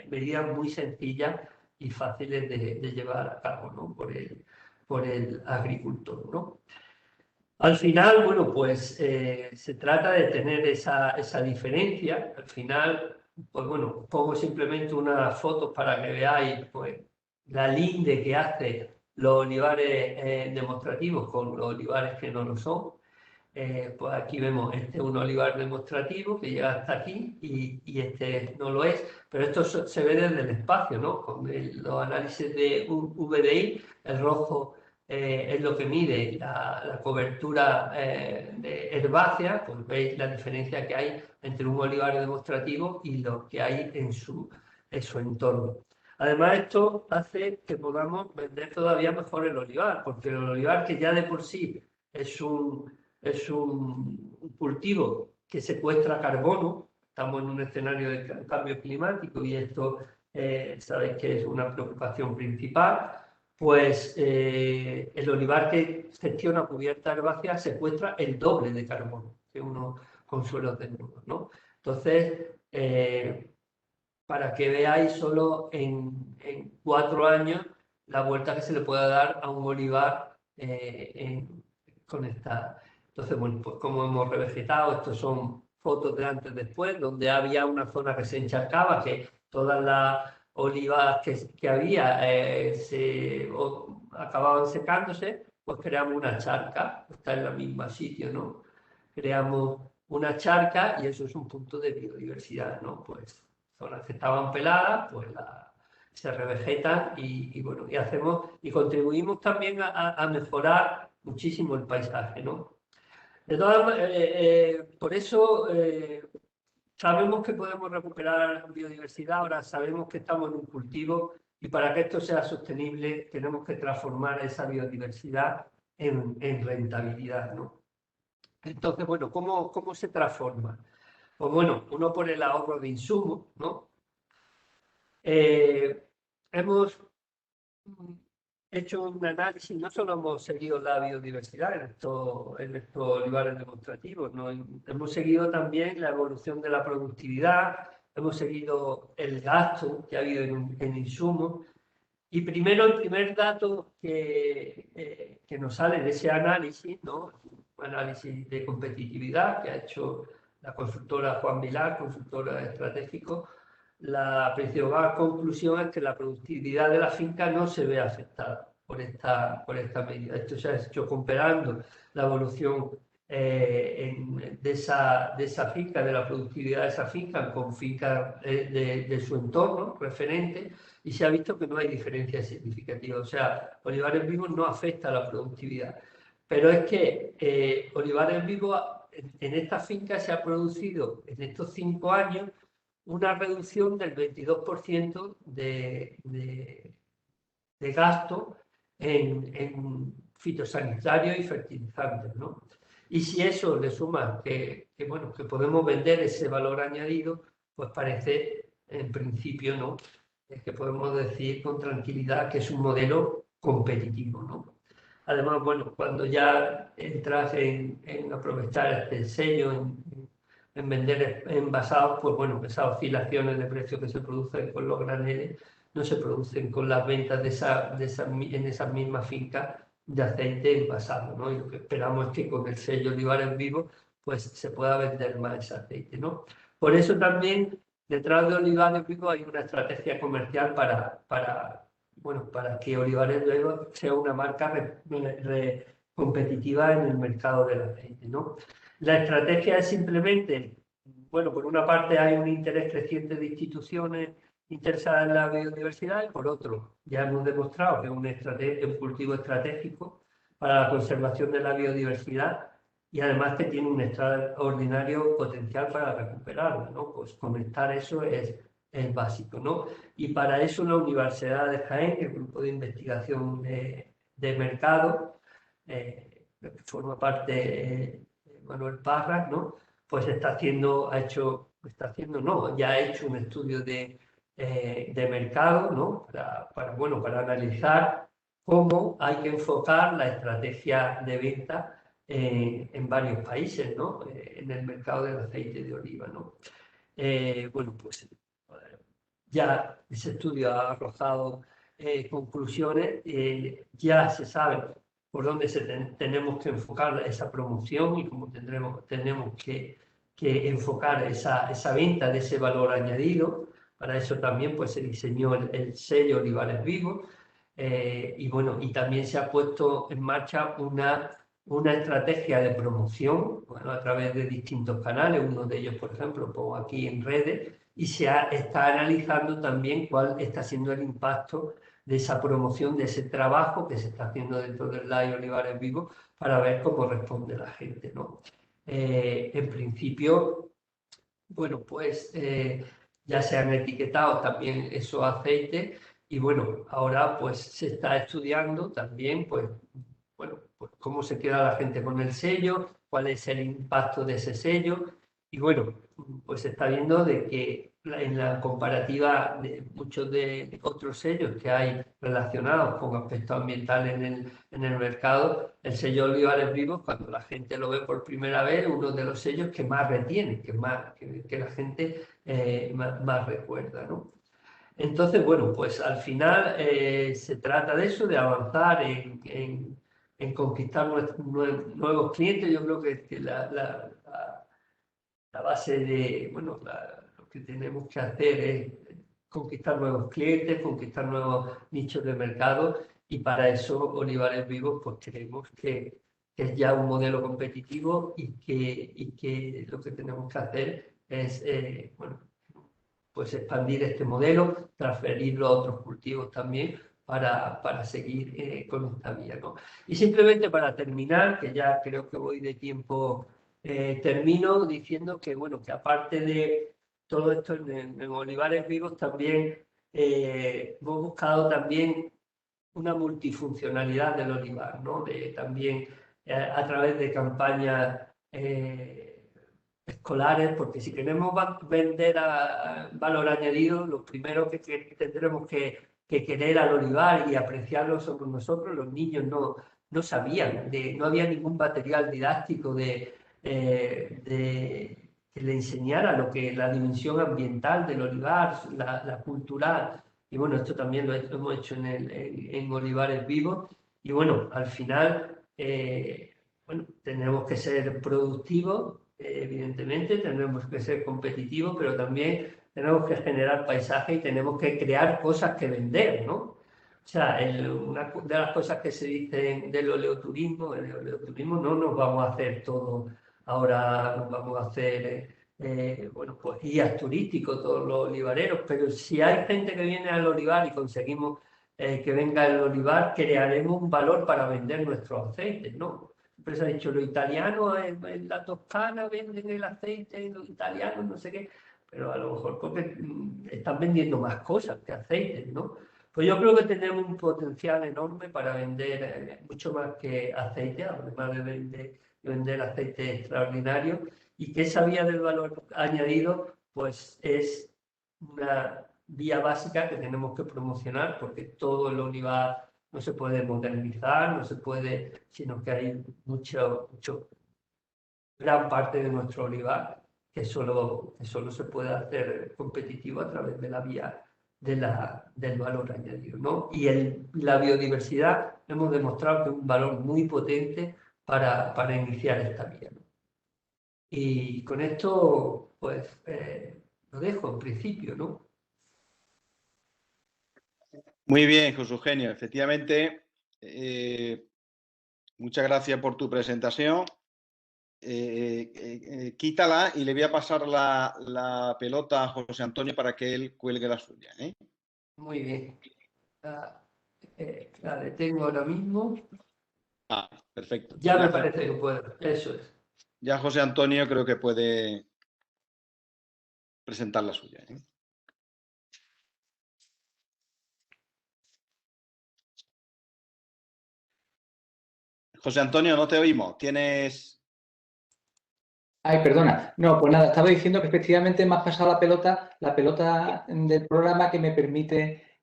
medidas muy sencillas y fáciles de llevar a cabo, ¿no? por el agricultor, ¿no? Al final, bueno, pues se trata de tener esa diferencia. Al final, pues bueno, pongo simplemente unas fotos para que veáis pues, la linde que hace los olivares demostrativos con los olivares que no lo son. Pues aquí vemos, este es un olivar demostrativo que llega hasta aquí y este no lo es, pero esto se ve desde el espacio, ¿no? Con los análisis de VDI, el rojo es lo que mide la cobertura herbácea. Pues veis la diferencia que hay entre un olivar demostrativo y lo que hay en su entorno. Además, esto hace que podamos vender todavía mejor el olivar, porque el olivar, que ya de por sí es un cultivo que secuestra carbono. Estamos en un escenario de cambio climático y esto sabéis que es una preocupación principal. pues el olivar que gestiona cubierta herbácea secuestra el doble de carbono que uno con suelos desnudos, ¿no? Entonces, para que veáis solo en 4 años la vuelta que se le puede dar a un olivar con esta. Entonces, bueno, pues como hemos revegetado, estos son fotos de antes y después, donde había una zona que se encharcaba, que todas las olivas que había acababan secándose, pues creamos una charca, está en el mismo sitio, ¿no? Creamos una charca y eso es un punto de biodiversidad, ¿no? Pues zonas que estaban peladas, pues se revegetan y bueno, y hacemos y contribuimos también a mejorar muchísimo el paisaje, ¿no? De todas, por eso sabemos que podemos recuperar biodiversidad, ahora sabemos que estamos en un cultivo y para que esto sea sostenible tenemos que transformar esa biodiversidad en rentabilidad, ¿no? Entonces, bueno, ¿cómo se transforma? Pues bueno, uno por el ahorro de insumos, ¿no? Hemos hecho un análisis, no solo hemos seguido la biodiversidad en estos olivares demostrativos, ¿no? Hemos seguido también la evolución de la productividad, hemos seguido el gasto que ha habido en insumos. Y primero, el primer dato que nos sale de ese análisis, ¿no? Un análisis de competitividad que ha hecho la consultora Juan Vilar, consultora estratégico, la principal conclusión es que la productividad de la finca no se ve afectada por esta medida. Esto se ha hecho comparando la evolución de esa finca, de la productividad de esa finca con fincas de su entorno referente, y se ha visto que no hay diferencia significativa. O sea, olivares vivos no afecta a la productividad. Pero es que olivares vivos en esta finca se ha producido en estos 5 años una reducción del 22% de gasto en fitosanitarios y fertilizantes, ¿no? Y si eso le suma bueno, que podemos vender ese valor añadido, pues parece, en principio, ¿no? Es que podemos decir con tranquilidad que es un modelo competitivo, ¿no? Además, bueno, cuando ya entras en aprovechar este sello, en vender envasados, pues bueno, esas oscilaciones de precios que se producen con los graneles no se producen con las ventas en esas mismas fincas de aceite envasado, ¿no? Y lo que esperamos es que con el sello Olivares Vivos pues se pueda vender más ese aceite, ¿no? Por eso también detrás de Olivares Vivos hay una estrategia comercial para que Olivares Vivos sea una marca competitiva en el mercado del aceite, ¿no? La estrategia es simplemente, bueno, por una parte hay un interés creciente de instituciones interesadas en la biodiversidad y por otro, ya hemos demostrado que es un cultivo estratégico para la conservación de la biodiversidad y además que tiene un extraordinario potencial para recuperarla, ¿no? Pues conectar eso es básico, ¿no? Y para eso la Universidad de Jaén, el Grupo de Investigación de Mercado, que forma parte Manuel Parras, ¿no? Pues ya ha hecho un estudio de mercado, ¿no? Para analizar cómo hay que enfocar la estrategia de venta en varios países, ¿no? En el mercado del aceite de oliva, ¿no? Bueno, pues ya ese estudio ha arrojado conclusiones, ya se sabe por dónde tenemos que enfocar esa promoción y cómo tenemos que enfocar esa venta de ese valor añadido. Para eso también pues, se diseñó el sello Olivares Vivos y bueno, y también se ha puesto en marcha una estrategia de promoción, bueno, a través de distintos canales, uno de ellos, por ejemplo, pongo aquí en redes, y está analizando también cuál está siendo el impacto de esa promoción, de ese trabajo que se está haciendo dentro del LAI Olivares Vivos para ver cómo responde la gente, ¿no? En principio, bueno, pues ya se han etiquetado también esos aceites y bueno, ahora pues se está estudiando también, pues, bueno, pues cómo se queda la gente con el sello, cuál es el impacto de ese sello y bueno, pues se está viendo de que en la comparativa de muchos de otros sellos que hay relacionados con aspectos ambientales en el mercado, el sello Olivares Vivos, cuando la gente lo ve por primera vez, es uno de los sellos que más retiene, que la gente más recuerda, ¿no? Entonces, bueno, pues al final se trata de eso, de avanzar en conquistar nuevos clientes. Yo creo que la base de, bueno, lo que tenemos que hacer es conquistar nuevos clientes, conquistar nuevos nichos de mercado, y para eso Olivares Vivos pues creemos que es ya un modelo competitivo y que lo que tenemos que hacer es, bueno, pues expandir este modelo, transferirlo a otros cultivos también para seguir con esta vía, ¿no? Y simplemente para terminar, que ya creo que voy de tiempo, termino diciendo que, bueno, que aparte de todo esto en Olivares Vivos también hemos buscado también una multifuncionalidad del olivar, ¿no? También a través de campañas escolares, porque si queremos vender a valor añadido, lo primero que tendremos que querer al olivar y apreciarlo somos nosotros. Los niños no sabían, no había ningún material didáctico que le enseñara lo que la dimensión ambiental del olivar, la cultural. Y bueno, esto también lo hemos hecho en Olivares Vivos. Y bueno, al final, bueno, tenemos que ser productivos, evidentemente, tenemos que ser competitivos, pero también tenemos que generar paisaje y tenemos que crear cosas que vender, ¿no? O sea, una de las cosas que se dicen del oleoturismo, el oleoturismo no nos vamos a hacer todo, ahora nos vamos a hacer, bueno, pues guías turísticos, todos los olivareros, pero si hay gente que viene al olivar y conseguimos que venga el olivar, crearemos un valor para vender nuestros aceites, ¿no? Siempre se ha dicho, los italianos en la Toscana venden el aceite, los italianos no sé qué, pero a lo mejor porque están vendiendo más cosas que aceites, ¿no? Pues yo creo que tenemos un potencial enorme para vender mucho más que aceite, además de vender aceite extraordinario, y que esa vía del valor añadido pues es una vía básica que tenemos que promocionar, porque todo el olivar no se puede modernizar, no se puede, sino que hay gran parte de nuestro olivar que solo se puede hacer competitivo a través de la vía del valor añadido, ¿no? Y la biodiversidad hemos demostrado que es un valor muy potente para iniciar esta vía, ¿no? Y con esto, pues, lo dejo en principio, ¿no? Muy bien, José Eugenio. Efectivamente, muchas gracias por tu presentación. Quítala y le voy a pasar la pelota a José Antonio para que él cuelgue la suya, ¿eh? Muy bien. La detengo ahora mismo. Ah, perfecto. Ya Pues me parece que puedo. Eso es. ya José Antonio creo que puede presentar la suya, ¿eh? José Antonio, no te oímos. Tienes... Ay, perdona. No, pues nada, estaba diciendo que efectivamente me has pasado la pelota del programa que me permite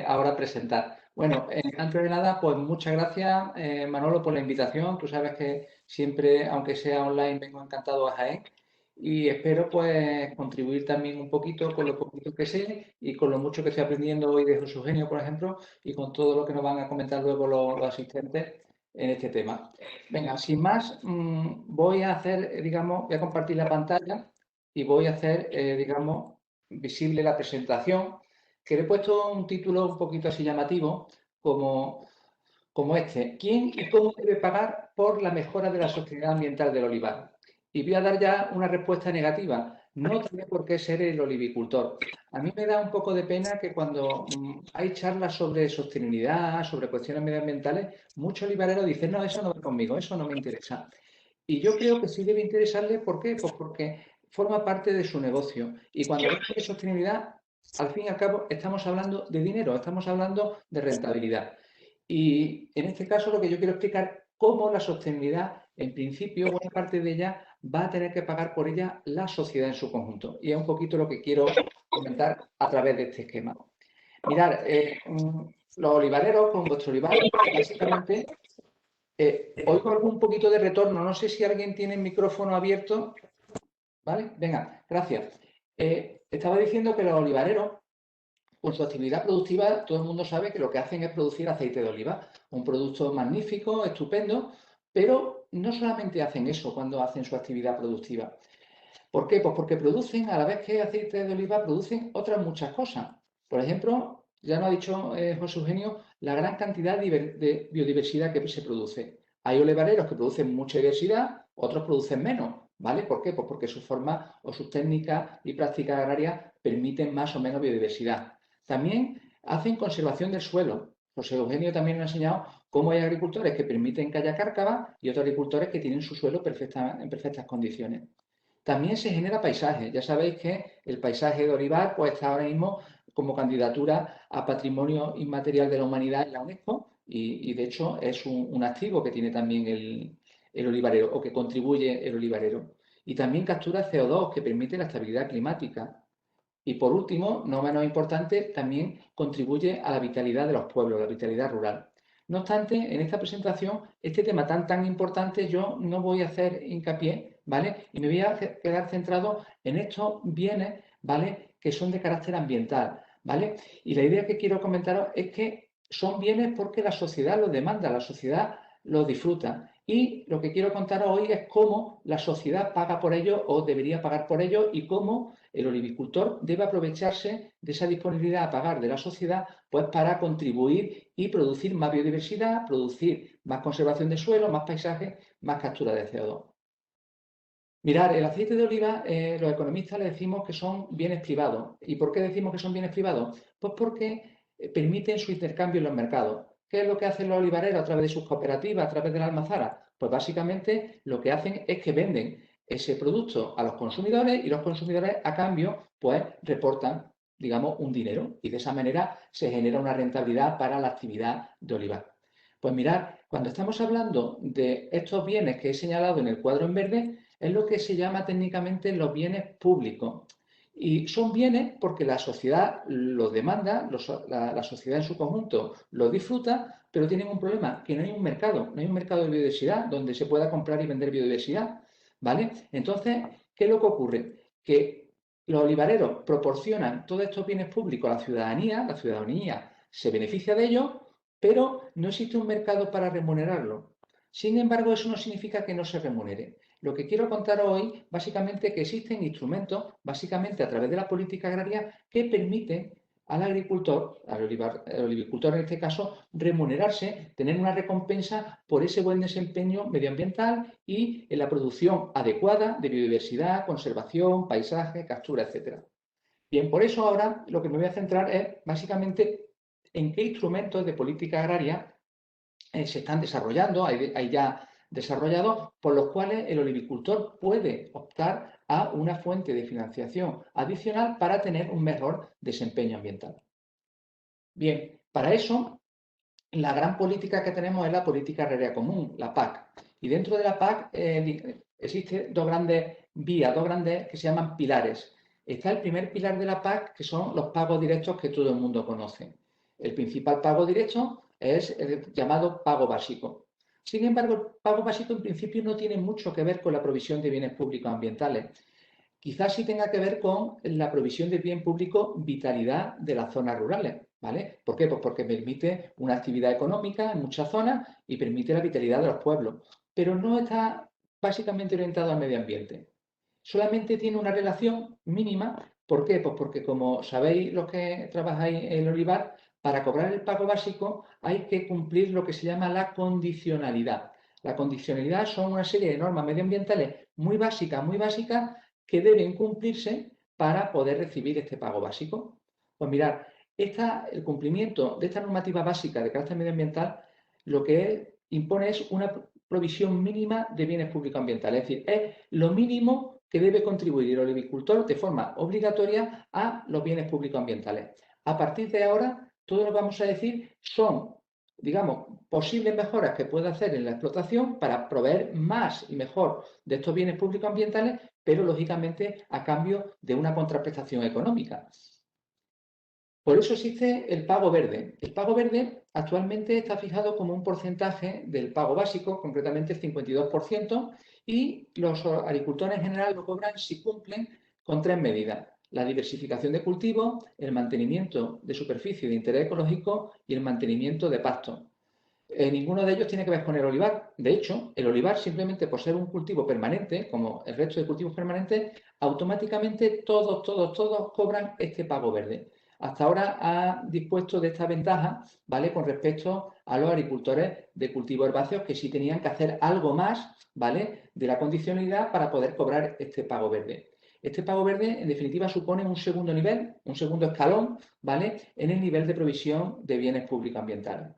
ahora presentar. Bueno, antes de nada, pues muchas gracias, Manolo, por la invitación. Tú sabes que siempre, aunque sea online, vengo encantado a Jaén y espero pues contribuir también un poquito con lo poquito que sé y con lo mucho que estoy aprendiendo hoy de José Eugenio, por ejemplo, y con todo lo que nos van a comentar luego los asistentes en este tema. Venga, sin más, voy a hacer, digamos, voy a compartir la pantalla y voy a hacer, digamos, visible la presentación, que le he puesto un título un poquito así llamativo, como este. ¿Quién y cómo debe pagar por la mejora de la sostenibilidad ambiental del olivar? Y voy a dar ya una respuesta negativa. No tiene por qué ser el olivicultor. A mí me da un poco de pena que cuando hay charlas sobre sostenibilidad, sobre cuestiones medioambientales, muchos olivareros dicen, no, eso no va conmigo, eso no me interesa. Y yo creo que sí debe interesarle, ¿por qué? Pues porque forma parte de su negocio. Y cuando hablamos de sostenibilidad, al fin y al cabo, estamos hablando de dinero, estamos hablando de rentabilidad. Y en este caso lo que yo quiero explicar, cómo la sostenibilidad, en principio, buena parte de ella va a tener que pagar por ella la sociedad en su conjunto. Y es un poquito lo que quiero comentar a través de este esquema. Mirad, los olivareros con vuestro olivar, básicamente, oigo algún poquito de retorno. No sé si alguien tiene el micrófono abierto. ¿Vale? Venga, gracias. Estaba diciendo que los olivareros, con su actividad productiva, todo el mundo sabe que lo que hacen es producir aceite de oliva, un producto magnífico, estupendo, pero no solamente hacen eso cuando hacen su actividad productiva. ¿Por qué? Pues porque producen, a la vez que aceite de oliva, producen otras muchas cosas. Por ejemplo, ya nos ha dicho José Eugenio, la gran cantidad de biodiversidad que se produce. Hay olivareros que producen mucha diversidad, otros producen menos, ¿vale? ¿Por qué? Pues porque su forma o sus técnicas y prácticas agrarias permiten más o menos biodiversidad. También hacen conservación del suelo. José Eugenio también nos ha enseñado cómo hay agricultores que permiten que haya cárcava y otros agricultores que tienen su suelo en perfectas condiciones. También se genera paisaje. Ya sabéis que el paisaje de olivar pues, está ahora mismo como candidatura a Patrimonio Inmaterial de la Humanidad en la UNESCO y de hecho es un activo que tiene también el olivarero o que contribuye el olivarero. Y también captura CO2 que permite la estabilidad climática. Y por último, no menos importante, también contribuye a la vitalidad de los pueblos, la vitalidad rural. No obstante, en esta presentación, este tema tan importante, yo no voy a hacer hincapié, ¿vale? Y me voy a quedar centrado en estos bienes, ¿vale? Que son de carácter ambiental, ¿vale? Y la idea que quiero comentaros es que son bienes porque la sociedad los demanda, la sociedad los disfruta. Y lo que quiero contaros hoy es cómo la sociedad paga por ello o debería pagar por ello y cómo el olivicultor debe aprovecharse de esa disponibilidad a pagar de la sociedad pues para contribuir y producir más biodiversidad, producir más conservación de suelo, más paisaje, más captura de CO2. Mirad, el aceite de oliva, los economistas le decimos que son bienes privados. ¿Y por qué decimos que son bienes privados? Pues porque permiten su intercambio en los mercados. ¿Qué es lo que hacen los olivareros a través de sus cooperativas, a través de la almazara? Pues básicamente lo que hacen es que venden ese producto a los consumidores y los consumidores a cambio pues reportan, digamos, un dinero y de esa manera se genera una rentabilidad para la actividad de olivar. Pues mirad, cuando estamos hablando de estos bienes que he señalado en el cuadro en verde, es lo que se llama técnicamente los bienes públicos. Y son bienes porque la sociedad los demanda, la sociedad en su conjunto los disfruta, pero tienen un problema, que no hay un mercado de biodiversidad donde se pueda comprar y vender biodiversidad, ¿vale? Entonces, ¿qué es lo que ocurre? Que los olivareros proporcionan todos estos bienes públicos a la ciudadanía se beneficia de ellos, pero no existe un mercado para remunerarlo. Sin embargo, eso no significa que no se remunere. Lo que quiero contar hoy, básicamente, que existen instrumentos, básicamente a través de la política agraria, que permiten al agricultor, al olivicultor en este caso, remunerarse, tener una recompensa por ese buen desempeño medioambiental y en la producción adecuada de biodiversidad, conservación, paisaje, captura, etc. Bien, por eso ahora lo que me voy a centrar es básicamente en qué instrumentos de política agraria se están desarrollando, hay ya desarrollados, por los cuales el olivicultor puede optar a una fuente de financiación adicional para tener un mejor desempeño ambiental. Bien, para eso, la gran política que tenemos es la política agraria común, la PAC. Y dentro de la PAC existen dos grandes vías, dos grandes que se llaman pilares. Está el primer pilar de la PAC, que son los pagos directos que todo el mundo conoce. El principal pago directo es el llamado pago básico. Sin embargo, el pago básico en principio no tiene mucho que ver con la provisión de bienes públicos ambientales. Quizás sí tenga que ver con la provisión de bien público vitalidad de las zonas rurales, ¿vale? ¿Por qué? Pues porque permite una actividad económica en muchas zonas y permite la vitalidad de los pueblos, pero no está básicamente orientado al medio ambiente. Solamente tiene una relación mínima. ¿Por qué? Pues porque, como sabéis los que trabajáis en el olivar, para cobrar el pago básico hay que cumplir lo que se llama la condicionalidad. La condicionalidad son una serie de normas medioambientales muy básicas, que deben cumplirse para poder recibir este pago básico. Pues mirad, el cumplimiento de esta normativa básica de carácter medioambiental lo que impone es una provisión mínima de bienes públicos ambientales, es decir, es lo mínimo que debe contribuir el olivicultor de forma obligatoria a los bienes públicos ambientales. A partir de ahora, todo lo que vamos a decir son digamos, posibles mejoras que puede hacer en la explotación para proveer más y mejor de estos bienes públicos ambientales, pero lógicamente a cambio de una contraprestación económica. Por eso existe el pago verde. El pago verde actualmente está fijado como un porcentaje del pago básico, concretamente el 52%, y los agricultores en general lo cobran si cumplen con 3 medidas: la diversificación de cultivos, el mantenimiento de superficie de interés ecológico y el mantenimiento de pastos. Ninguno de ellos tiene que ver con el olivar. De hecho, el olivar, simplemente por ser un cultivo permanente, como el resto de cultivos permanentes, automáticamente todos cobran este pago verde. Hasta ahora ha dispuesto de esta ventaja, ¿vale?, con respecto a los agricultores de cultivos herbáceos, que sí tenían que hacer algo más, ¿vale?, de la condicionalidad para poder cobrar este pago verde. Este pago verde, en definitiva, supone un segundo nivel, un segundo escalón, ¿vale?, en el nivel de provisión de bienes públicos ambientales.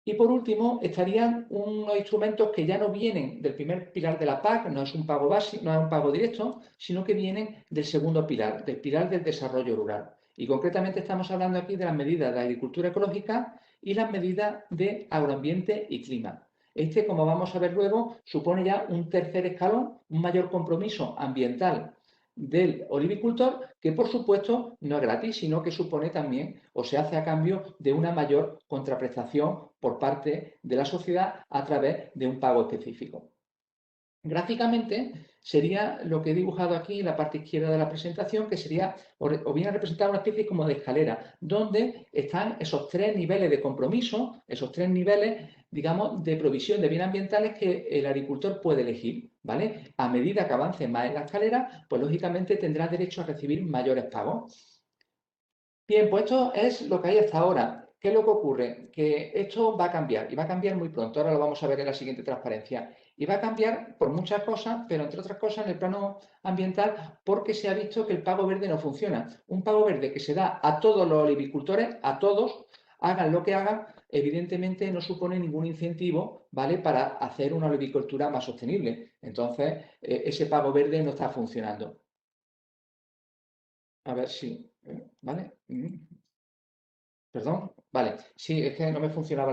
Y por último, estarían unos instrumentos que ya no vienen del primer pilar de la PAC, no es un pago básico, no es un pago directo, sino que vienen del segundo pilar, del pilar del desarrollo rural. Y concretamente estamos hablando aquí de las medidas de agricultura ecológica y las medidas de agroambiente y clima. Este, como vamos a ver luego, supone ya un tercer escalón, un mayor compromiso ambiental del olivicultor, que por supuesto no es gratis, sino que supone también, o se hace a cambio de una mayor contraprestación por parte de la sociedad a través de un pago específico. Gráficamente sería lo que he dibujado aquí en la parte izquierda de la presentación, que sería, o bien representar una especie como de escalera, donde están esos 3 niveles de compromiso, esos 3 niveles, digamos, de provisión de bienes ambientales que el agricultor puede elegir, ¿vale? A medida que avance más en la escalera, pues lógicamente tendrá derecho a recibir mayores pagos. Bien, pues esto es lo que hay hasta ahora. ¿Qué es lo que ocurre? Que esto va a cambiar, y va a cambiar muy pronto. Ahora lo vamos a ver en la siguiente transparencia. Y va a cambiar por muchas cosas, pero entre otras cosas en el plano ambiental, porque se ha visto que el pago verde no funciona. Un pago verde que se da a todos los olivicultores, a todos, hagan lo que hagan, evidentemente no supone ningún incentivo, ¿vale?, para hacer una olivicultura más sostenible. Entonces, ese pago verde no está funcionando. A ver si, ¿vale? Perdón, vale, sí, es que no me funcionaba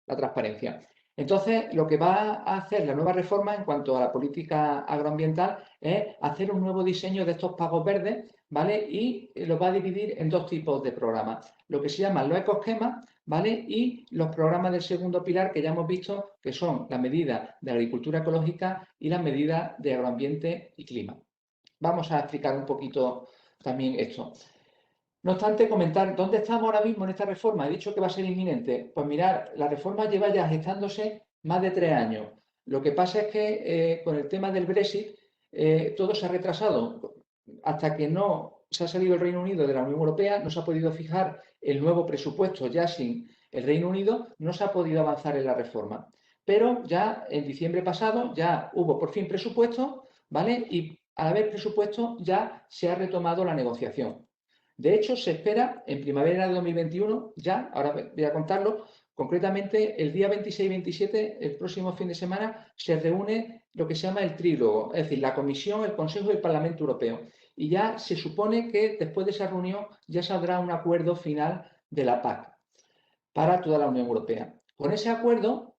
la transparencia. Entonces, lo que va a hacer la nueva reforma en cuanto a la política agroambiental es hacer un nuevo diseño de estos pagos verdes, ¿vale? Y lo va a dividir en 2 tipos de programas, lo que se llaman los ecoesquemas, ¿vale?, y los programas del segundo pilar, que ya hemos visto que son las medidas de agricultura ecológica y las medidas de agroambiente y clima. Vamos a explicar un poquito también esto. No obstante, comentar dónde estamos ahora mismo en esta reforma. He dicho que va a ser inminente. Pues mirar, la reforma lleva ya gestándose más de 3 años. Lo que pasa es que con el tema del Brexit todo se ha retrasado. Hasta que no se ha salido el Reino Unido de la Unión Europea, no se ha podido fijar el nuevo presupuesto ya sin el Reino Unido, no se ha podido avanzar en la reforma. Pero ya en diciembre pasado ya hubo por fin presupuesto, ¿vale? Y al haber presupuesto ya se ha retomado la negociación. De hecho, se espera en primavera de 2021, ya, ahora voy a contarlo, concretamente el día 26 y 27, el próximo fin de semana, se reúne lo que se llama el trílogo, es decir, la Comisión, el Consejo y el Parlamento Europeo. Y ya se supone que después de esa reunión ya saldrá un acuerdo final de la PAC para toda la Unión Europea. Con ese acuerdo,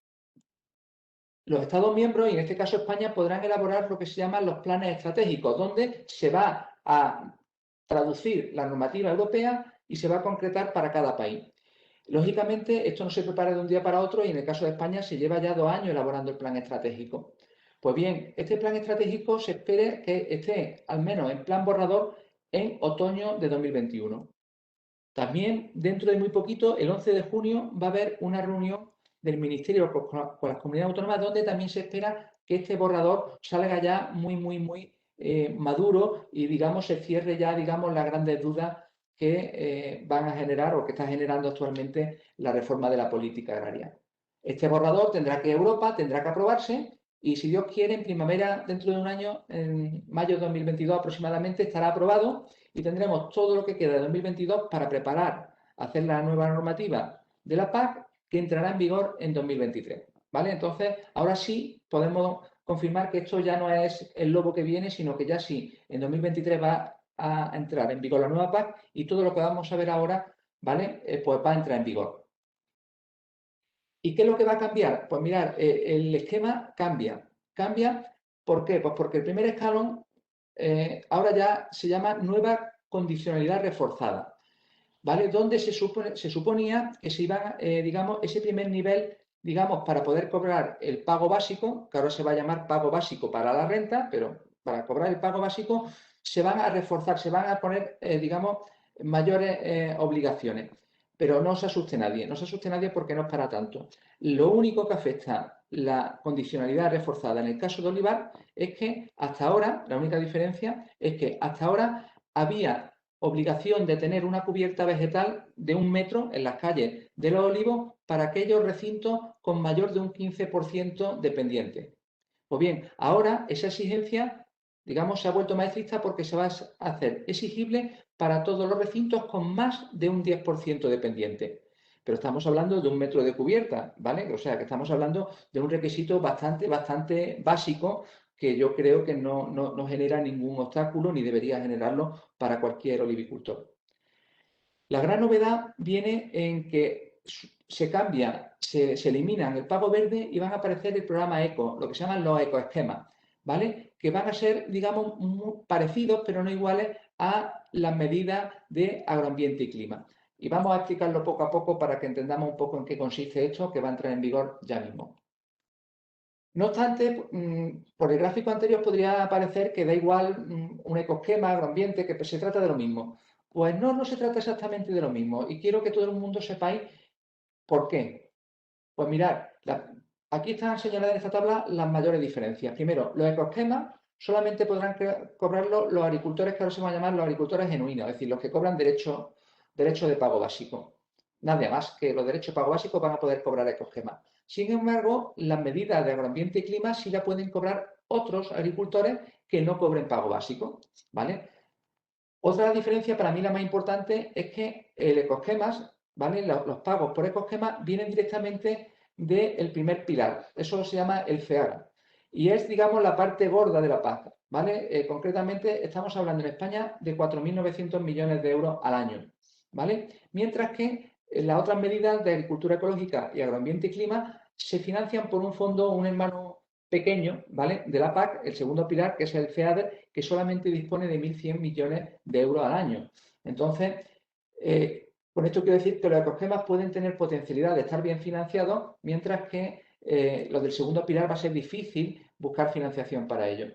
los Estados miembros, y en este caso España, podrán elaborar lo que se llaman los planes estratégicos, donde se va a traducir la normativa europea y se va a concretar para cada país. Lógicamente, esto no se prepara de un día para otro y en el caso de España se lleva ya 2 años elaborando el plan estratégico. Pues bien, este plan estratégico se espera que esté al menos en plan borrador en otoño de 2021. También, dentro de muy poquito, el 11 de junio, va a haber una reunión del Ministerio con las comunidades autónomas donde también se espera que este borrador salga ya muy maduro y, digamos, se cierre ya, digamos, las grandes dudas que van a generar o que está generando actualmente la reforma de la política agraria. Este borrador Europa tendrá que aprobarse y, si Dios quiere, en primavera, dentro de un año, en mayo de 2022 aproximadamente, estará aprobado y tendremos todo lo que queda de 2022 para preparar, hacer la nueva normativa de la PAC que entrará en vigor en 2023. ¿Vale? Entonces, ahora sí podemos confirmar que esto ya no es el lobo que viene, sino que ya sí, en 2023 va a entrar en vigor la nueva PAC y todo lo que vamos a ver ahora ¿vale? Pues va a entrar en vigor. ¿Y qué es lo que va a cambiar? Pues mirar, el esquema cambia. ¿Cambia? ¿Por qué? Pues porque el primer escalón ahora ya se llama nueva condicionalidad reforzada, ¿vale? Donde se suponía que se iba, digamos, ese primer nivel, digamos, para poder cobrar el pago básico, que ahora se va a llamar pago básico para la renta, pero para cobrar el pago básico se van a reforzar, se van a poner, digamos, mayores obligaciones. Pero no se asuste nadie, no se asuste nadie porque no es para tanto. Lo único que afecta la condicionalidad reforzada en el caso de Olivar es que hasta ahora, la única diferencia es que hasta ahora había obligación de tener una cubierta vegetal de 1 metro en las calles de Los Olivos para aquellos recintos con mayor de un 15% de pendiente. Pues bien, ahora esa exigencia, digamos, se ha vuelto más estricta porque se va a hacer exigible para todos los recintos con más de un 10% de pendiente. Pero estamos hablando de 1 metro de cubierta, ¿vale? O sea, que estamos hablando de un requisito bastante básico que yo creo que no genera ningún obstáculo ni debería generarlo para cualquier olivicultor. La gran novedad viene en que se cambia, se eliminan el pago verde y van a aparecer el programa ECO, lo que se llaman los ecoesquemas, ¿vale? Que van a ser, digamos, muy parecidos, pero no iguales a las medidas de agroambiente y clima. Y vamos a explicarlo poco a poco para que entendamos un poco en qué consiste esto, que va a entrar en vigor ya mismo. No obstante, por el gráfico anterior podría parecer que da igual un ecoesquema, agroambiente, que se trata de lo mismo. Pues no se trata exactamente de lo mismo y quiero que todo el mundo sepáis por qué. Pues mirad, aquí están señaladas en esta tabla las mayores diferencias. Primero, los ecoesquemas solamente podrán cobrarlo los agricultores que ahora se van a llamar los agricultores genuinos, es decir, los que cobran derecho de pago básico. Nada más que los derechos de pago básico van a poder cobrar ecoesquemas. Sin embargo, las medidas de agroambiente y clima sí la pueden cobrar otros agricultores que no cobren pago básico, ¿vale? Otra diferencia, para mí la más importante, es que el ecoesquemas, ¿vale? Los pagos por ecoesquema vienen directamente del primer pilar. Eso se llama el FEAGA. Y es, digamos, la parte gorda de la PAC, ¿vale? Concretamente, estamos hablando en España de 4.900 millones de euros al año, ¿vale? Mientras que las otras medidas de agricultura ecológica y agroambiente y clima se financian por un fondo, un hermano pequeño, ¿vale? De la PAC, el segundo pilar, que es el FEADER, que solamente dispone de 1.100 millones de euros al año. Entonces, con esto quiero decir que los ecoesquemas pueden tener potencialidad de estar bien financiados, mientras que los del segundo pilar va a ser difícil buscar financiación para ello.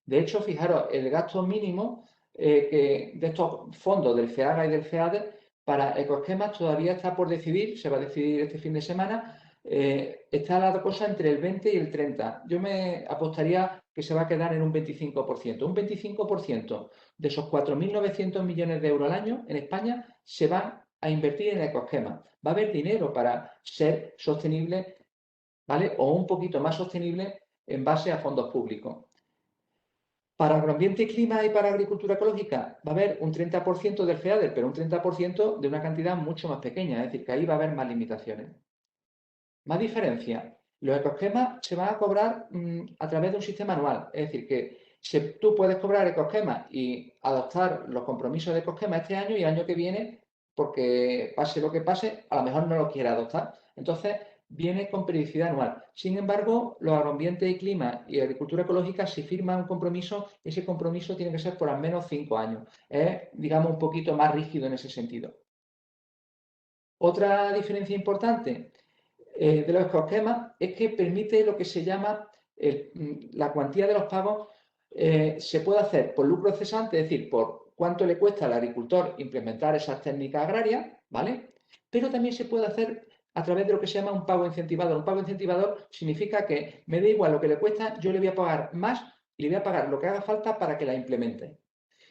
De hecho, fijaros, el gasto mínimo de estos fondos del FEAGA y del FEADER para ecoesquemas todavía está por decidir, se va a decidir este fin de semana. Está la cosa entre el 20 y el 30. Yo me apostaría que se va a quedar en un 25%. Un 25% de esos 4.900 millones de euros al año en España se van a invertir en ecoesquemas. Va a haber dinero para ser sostenible, ¿vale? O un poquito más sostenible en base a fondos públicos. Para agroambiente y clima y para agricultura ecológica va a haber un 30% del FEADER, pero un 30% de una cantidad mucho más pequeña, es decir, que ahí va a haber más limitaciones. Más diferencia, los ecoesquemas se van a cobrar a través de un sistema anual, es decir, que tú puedes cobrar ecoesquemas y adoptar los compromisos de ecoesquema este año y el año que viene, porque pase lo que pase, a lo mejor no lo quieres adoptar. Entonces, viene con periodicidad anual. Sin embargo, los agroambiente y clima y agricultura ecológica, si firman un compromiso, ese compromiso tiene que ser por al menos 5 años. Es, digamos, un poquito más rígido en ese sentido. Otra diferencia importante de los ecoesquemas es que permite lo que se llama la cuantía de los pagos se puede hacer por lucro cesante, es decir, por cuánto le cuesta al agricultor implementar esas técnicas agrarias, ¿vale? Pero también se puede hacer a través de lo que se llama un pago incentivador. Un pago incentivador significa que me da igual lo que le cuesta, yo le voy a pagar más y le voy a pagar lo que haga falta para que la implemente.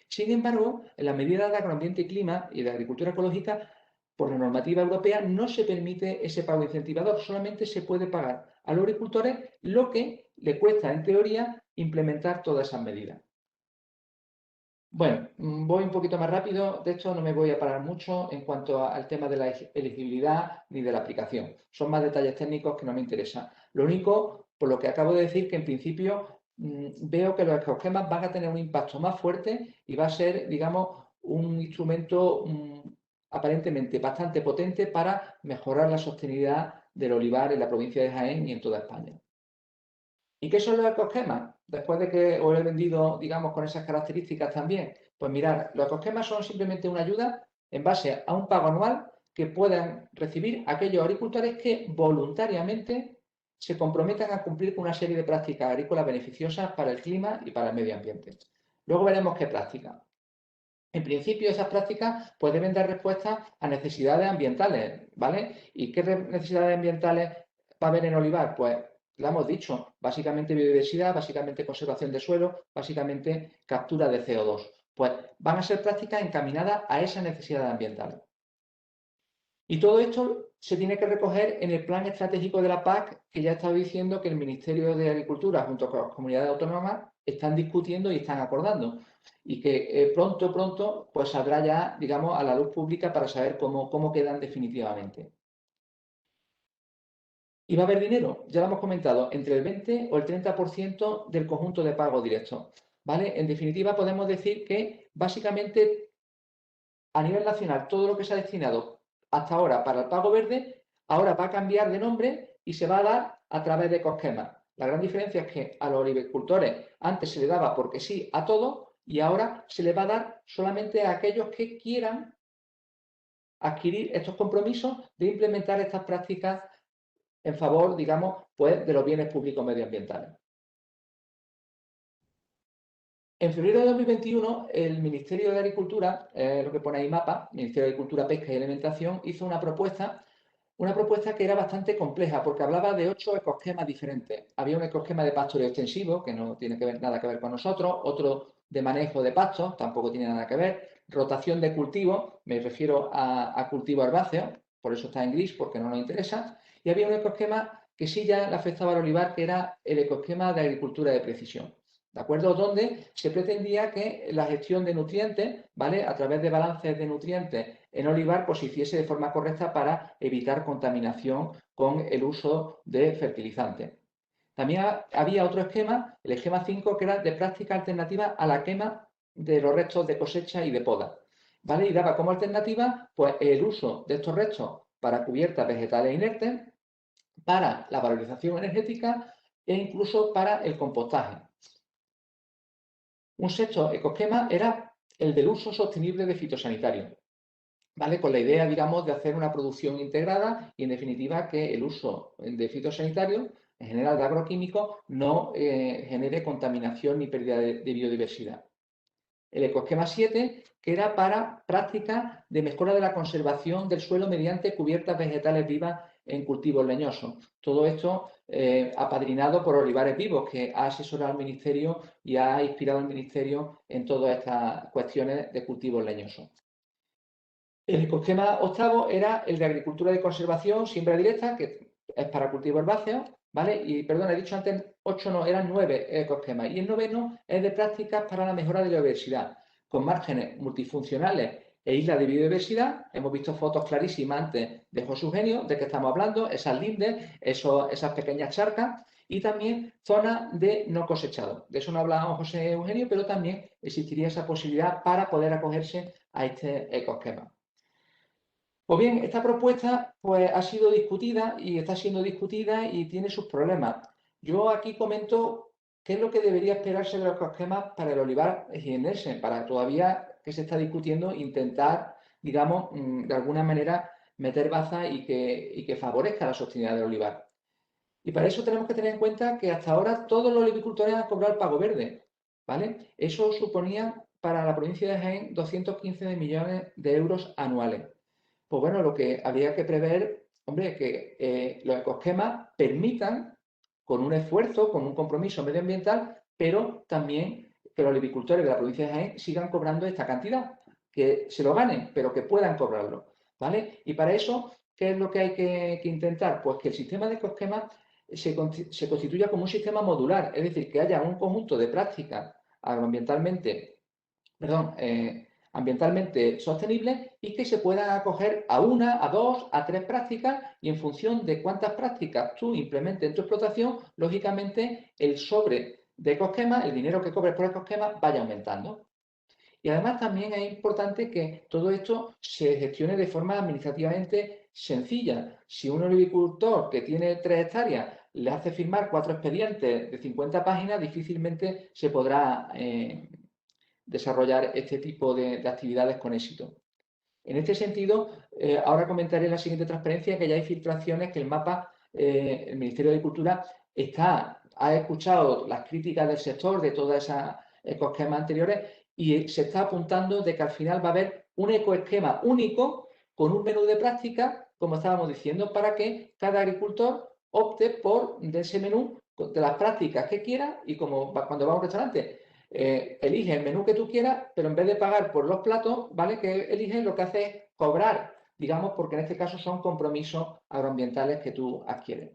Sin embargo, en la medida de agroambiente y clima y de agricultura ecológica, por la normativa europea no se permite ese pago incentivador, solamente se puede pagar a los agricultores lo que le cuesta, en teoría, implementar todas esas medidas. Bueno, voy un poquito más rápido, de hecho no me voy a parar mucho en cuanto al tema de la elegibilidad ni de la aplicación. Son más detalles técnicos que no me interesan. Lo único, por lo que acabo de decir, que en principio veo que los ecoesquemas van a tener un impacto más fuerte y va a ser, digamos, un instrumento aparentemente bastante potente para mejorar la sostenibilidad del olivar en la provincia de Jaén y en toda España. ¿Y qué son los ecosquemas? Después de que os he vendido, digamos, con esas características también, pues mirad, los ecosquemas son simplemente una ayuda en base a un pago anual que puedan recibir aquellos agricultores que voluntariamente se comprometan a cumplir con una serie de prácticas agrícolas beneficiosas para el clima y para el medio ambiente. Luego veremos qué prácticas. En principio, esas prácticas pues, deben dar respuesta a necesidades ambientales, ¿vale? ¿Y qué necesidades ambientales va a haber en olivar? Pues, lo hemos dicho, básicamente biodiversidad, básicamente conservación de suelo, básicamente captura de CO2. Pues van a ser prácticas encaminadas a esas necesidades ambientales. Y todo esto se tiene que recoger en el plan estratégico de la PAC, que ya he estado diciendo que el Ministerio de Agricultura, junto con las comunidades autónomas, están discutiendo y están acordando. Y que pronto, pues saldrá ya, digamos, a la luz pública para saber cómo quedan definitivamente. ¿Y va a haber dinero? Ya lo hemos comentado, entre el 20 o el 30% del conjunto de pago directo, ¿vale? En definitiva, podemos decir que, básicamente, a nivel nacional, todo lo que se ha destinado hasta ahora para el pago verde, ahora va a cambiar de nombre y se va a dar a través de ecosquemas. La gran diferencia es que a los olivicultores antes se le daba porque sí a todo y ahora se le va a dar solamente a aquellos que quieran adquirir estos compromisos de implementar estas prácticas en favor, digamos, pues, de los bienes públicos medioambientales. En febrero de 2021, el Ministerio de Agricultura, lo que pone ahí mapa, Ministerio de Agricultura, Pesca y Alimentación, hizo una propuesta que era bastante compleja porque hablaba de 8 ecosquemas diferentes. Había un ecosquema de pastoreo extensivo, que no tiene nada que ver con nosotros, otro de manejo de pastos, tampoco tiene nada que ver, rotación de cultivos, me refiero a cultivo herbáceo, por eso está en gris, porque no nos interesa, y había un ecosquema que sí ya le afectaba al olivar, que era el ecosquema de agricultura de precisión. ¿De acuerdo? Donde se pretendía que la gestión de nutrientes, ¿vale? A través de balances de nutrientes en olivar, pues se hiciese de forma correcta para evitar contaminación con el uso de fertilizantes. También había otro esquema, el esquema 5, que era de práctica alternativa a la quema de los restos de cosecha y de poda, ¿vale? Y daba como alternativa, pues, el uso de estos restos para cubiertas vegetales inertes, para la valorización energética e incluso para el compostaje. Un sexto ecosquema era el del uso sostenible de fitosanitarios, ¿vale? Con la idea, digamos, de hacer una producción integrada y, en definitiva, que el uso de fitosanitarios, en general de agroquímicos, no genere contaminación ni pérdida de biodiversidad. El ecosquema 7, que era para prácticas de mejora de la conservación del suelo mediante cubiertas vegetales vivas en cultivos leñosos. Todo esto apadrinado por Olivares Vivos, que ha asesorado al Ministerio y ha inspirado al Ministerio en todas estas cuestiones de cultivos leñosos. El ecosquema octavo era el de agricultura de conservación, siembra directa, que es para cultivos herbáceos, ¿vale? Y, perdón, he dicho antes 8, no, eran 9 ecosquemas. Y el noveno es de prácticas para la mejora de la biodiversidad, con márgenes multifuncionales e islas de biodiversidad. Hemos visto fotos clarísimas antes de José Eugenio, de que estamos hablando, esas lindes, esas pequeñas charcas, y también zonas de no cosechado. De eso no hablaba José Eugenio, pero también existiría esa posibilidad para poder acogerse a este ecosquema. Pues bien, esta propuesta pues, ha sido discutida y está siendo discutida y tiene sus problemas. Yo aquí comento qué es lo que debería esperarse de los ecosquemas para el olivar jiennense, para todavía que se está discutiendo intentar, digamos, de alguna manera meter baza y que favorezca la sostenibilidad del olivar. Y para eso tenemos que tener en cuenta que hasta ahora todos los olivicultores han cobrado el pago verde, ¿vale? Eso suponía para la provincia de Jaén 215 millones de euros anuales. Pues bueno, lo que habría que prever, hombre, que los ecosquemas permitan, con un esfuerzo, con un compromiso medioambiental, pero también que los olivicultores de la provincia de Jaén sigan cobrando esta cantidad, que se lo ganen, pero que puedan cobrarlo, ¿vale? Y para eso, ¿qué es lo que hay que intentar? Pues que el sistema de ecosquemas se constituya como un sistema modular, es decir, que haya un conjunto de prácticas ambientalmente sostenibles y que se puedan acoger a 1, a 2, a 3 prácticas y en función de cuántas prácticas tú implementes en tu explotación, lógicamente el sobre de ecosquema, el dinero que cobres por ecosquema vaya aumentando. Y además también es importante que todo esto se gestione de forma administrativamente sencilla. Si un olivicultor que tiene 3 hectáreas le hace firmar 4 expedientes de 50 páginas, difícilmente se podrá desarrollar este tipo de actividades con éxito. En este sentido, ahora comentaré en la siguiente transparencia que ya hay filtraciones, que el mapa, el Ministerio de Agricultura ha escuchado las críticas del sector de todas esas ecoesquemas anteriores y se está apuntando de que al final va a haber un ecoesquema único con un menú de prácticas, como estábamos diciendo, para que cada agricultor opte por de ese menú de las prácticas que quiera y como cuando va a un restaurante elige el menú que tú quieras, pero en vez de pagar por los platos, ¿vale? Que eliges lo que hace es cobrar, digamos, porque en este caso son compromisos agroambientales que tú adquieres.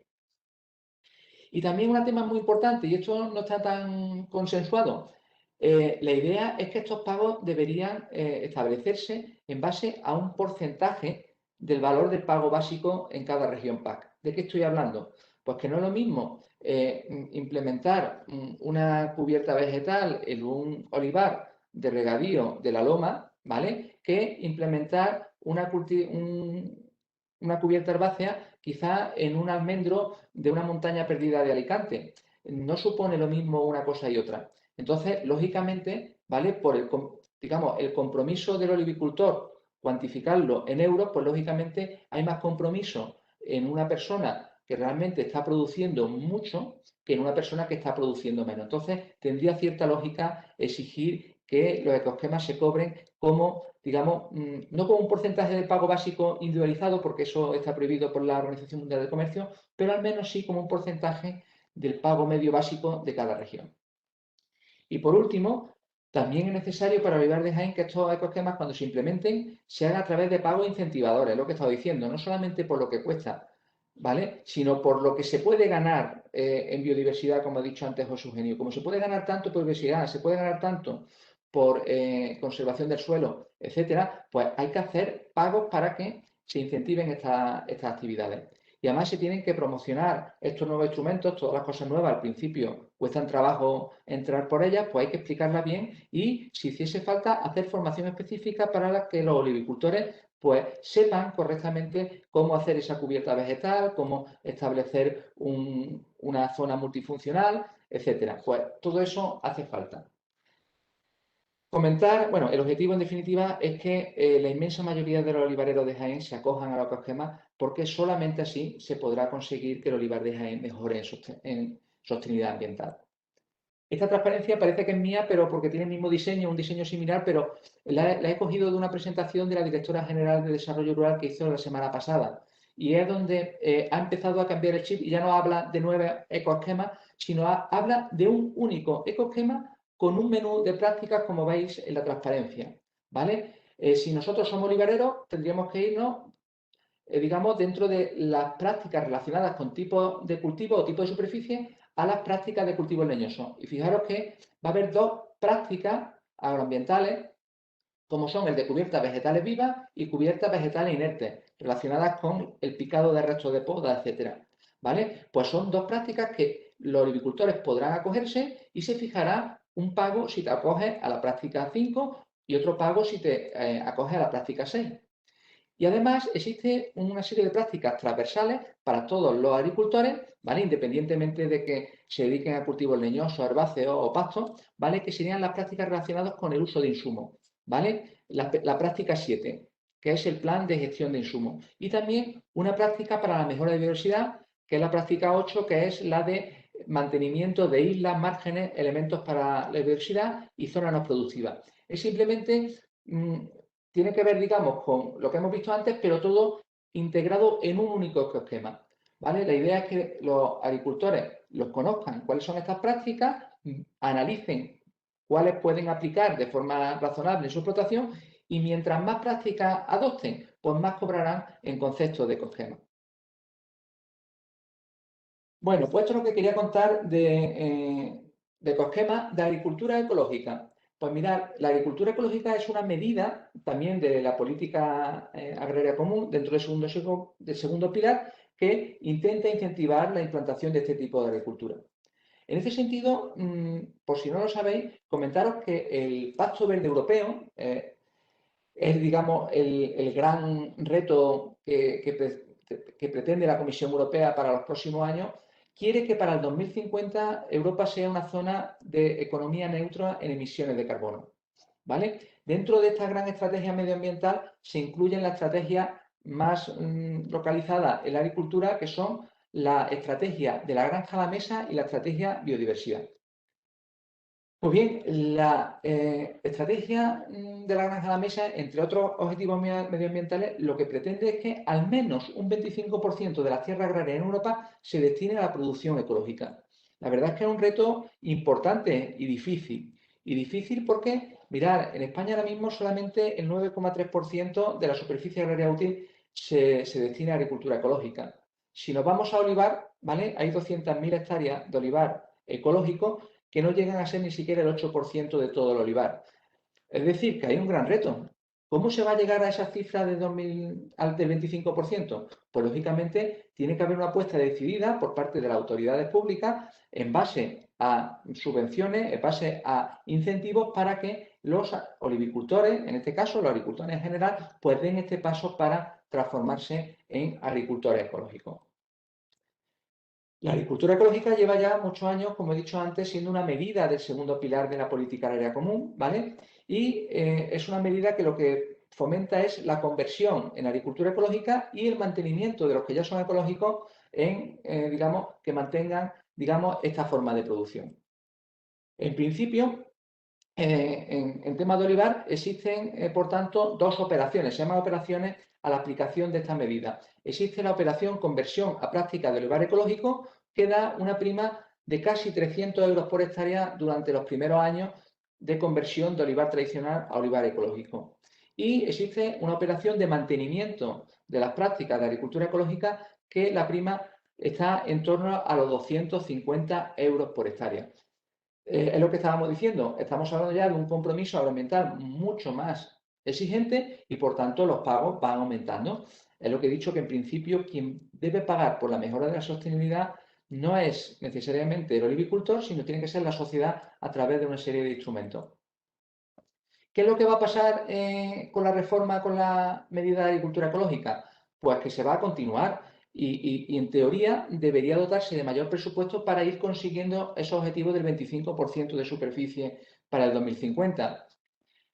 Y también un tema muy importante, y esto no está tan consensuado, la idea es que estos pagos deberían establecerse en base a un porcentaje del valor del pago básico en cada región PAC. ¿De qué estoy hablando? Pues que no es lo mismo implementar una cubierta vegetal en un olivar de regadío de la loma, ¿vale? Que implementar una cubierta herbácea quizá en un almendro de una montaña perdida de Alicante. No supone lo mismo una cosa y otra. Entonces, lógicamente, ¿vale? Por el compromiso del olivicultor, cuantificarlo en euros, pues lógicamente hay más compromiso en una persona que realmente está produciendo mucho que en una persona que está produciendo menos. Entonces, tendría cierta lógica exigir que los ecoesquemas se cobren como, digamos, no como un porcentaje del pago básico individualizado, porque eso está prohibido por la Organización Mundial del Comercio, pero al menos sí como un porcentaje del pago medio básico de cada región. Y por último, también es necesario para Olivar de Jaén que estos ecoesquemas, cuando se implementen, se hagan a través de pagos incentivadores, lo que he estado diciendo, no solamente por lo que cuesta, ¿vale? Sino por lo que se puede ganar en biodiversidad, como ha dicho antes José Eugenio. Como se puede ganar tanto por biodiversidad, se puede ganar tanto por conservación del suelo, etcétera, pues hay que hacer pagos para que se incentiven estas actividades. Y además se tienen que promocionar estos nuevos instrumentos, todas las cosas nuevas al principio cuestan trabajo entrar por ellas, pues hay que explicarlas bien y si hiciese falta hacer formación específica para que los olivicultores pues sepan correctamente cómo hacer esa cubierta vegetal, cómo establecer una zona multifuncional, etcétera. Pues todo eso hace falta. Comentar, bueno, el objetivo en definitiva es que la inmensa mayoría de los olivareros de Jaén se acojan a los ecoesquemas porque solamente así se podrá conseguir que el olivar de Jaén mejore en sostenibilidad ambiental. Esta transparencia parece que es mía, pero porque tiene el mismo diseño, un diseño similar, pero la he cogido de una presentación de la directora general de Desarrollo Rural que hizo la semana pasada. Y es donde ha empezado a cambiar el chip y ya no habla de 9 ecoesquemas, sino habla de un único ecoesquema con un menú de prácticas, como veis en la transparencia. ¿Vale? Si nosotros somos olivareros, tendríamos que irnos, digamos, dentro de las prácticas relacionadas con tipo de cultivo o tipo de superficie a las prácticas de cultivo leñoso. Y fijaros que va a haber dos prácticas agroambientales, como son el de cubiertas vegetales vivas y cubiertas vegetales inertes, relacionadas con el picado de restos de poda, etcétera. ¿Vale? Pues son dos prácticas que los olivicultores podrán acogerse y se fijará un pago si te acoges a la práctica 5 y otro pago si te acoges a la práctica 6. Y además existe una serie de prácticas transversales para todos los agricultores, ¿vale? Independientemente de que se dediquen a cultivos leñosos, herbáceos o pastos, ¿vale? Que serían las prácticas relacionadas con el uso de insumos, ¿vale? La práctica 7, que es el plan de gestión de insumos. Y también una práctica para la mejora de biodiversidad, que es la práctica 8, que es la de mantenimiento de islas, márgenes, elementos para la biodiversidad y zonas no productivas. Es simplemente tiene que ver, digamos, con lo que hemos visto antes, pero todo integrado en un único ecoesquema. ¿Vale? La idea es que los agricultores los conozcan cuáles son estas prácticas, analicen cuáles pueden aplicar de forma razonable en su explotación y mientras más prácticas adopten, pues más cobrarán en concepto de ecoesquema. Bueno, pues esto es lo que quería contar de ecoesquema de agricultura ecológica. Pues mirad, la agricultura ecológica es una medida también de la política agraria común dentro del segundo pilar que intenta incentivar la implantación de este tipo de agricultura. En ese sentido, por si no lo sabéis, comentaros que el Pacto Verde Europeo es, digamos, el gran reto que pretende la Comisión Europea para los próximos años. Quiere que para el 2050 Europa sea una zona de economía neutra en emisiones de carbono, ¿vale? Dentro de esta gran estrategia medioambiental se incluyen las estrategias más localizadas en la agricultura, que son la estrategia de la granja a la mesa y la estrategia biodiversidad. Pues bien, la estrategia de la granja a la mesa, entre otros objetivos medioambientales, lo que pretende es que al menos un 25% de las tierras agrarias en Europa se destine a la producción ecológica. La verdad es que es un reto importante y difícil. Y difícil porque, mirad, en España ahora mismo solamente el 9,3% de la superficie agraria útil se destina a agricultura ecológica. Si nos vamos a olivar, ¿vale? Hay 200.000 hectáreas de olivar ecológico que no llegan a ser ni siquiera el 8% de todo el olivar. Es decir, que hay un gran reto. ¿Cómo se va a llegar a esa cifra del 25%? Pues lógicamente tiene que haber una apuesta decidida por parte de las autoridades públicas en base a subvenciones, en base a incentivos para que los olivicultores, en este caso los agricultores en general, pues den este paso para transformarse en agricultores ecológicos. La agricultura ecológica lleva ya muchos años, como he dicho antes, siendo una medida del segundo pilar de la política agraria común, ¿vale? Y es una medida que lo que fomenta es la conversión en agricultura ecológica y el mantenimiento de los que ya son ecológicos en, digamos, que mantengan, digamos, esta forma de producción. En principio, en tema de olivar existen, por tanto, dos operaciones, se llaman operaciones a la aplicación de esta medida. Existe la operación conversión a práctica de olivar ecológico, que da una prima de casi 300 euros por hectárea durante los primeros años de conversión de olivar tradicional a olivar ecológico. Y existe una operación de mantenimiento de las prácticas de agricultura ecológica, que la prima está en torno a los 250 euros por hectárea. Es lo que estábamos diciendo, estamos hablando ya de un compromiso agroambiental mucho más exigente y por tanto los pagos van aumentando. Es lo que he dicho, que en principio quien debe pagar por la mejora de la sostenibilidad no es necesariamente el olivicultor, sino tiene que ser la sociedad a través de una serie de instrumentos. ¿Qué es lo que va a pasar con la reforma, con la medida de agricultura ecológica? Pues que se va a continuar y en teoría debería dotarse de mayor presupuesto para ir consiguiendo esos objetivos del 25% de superficie para el 2050.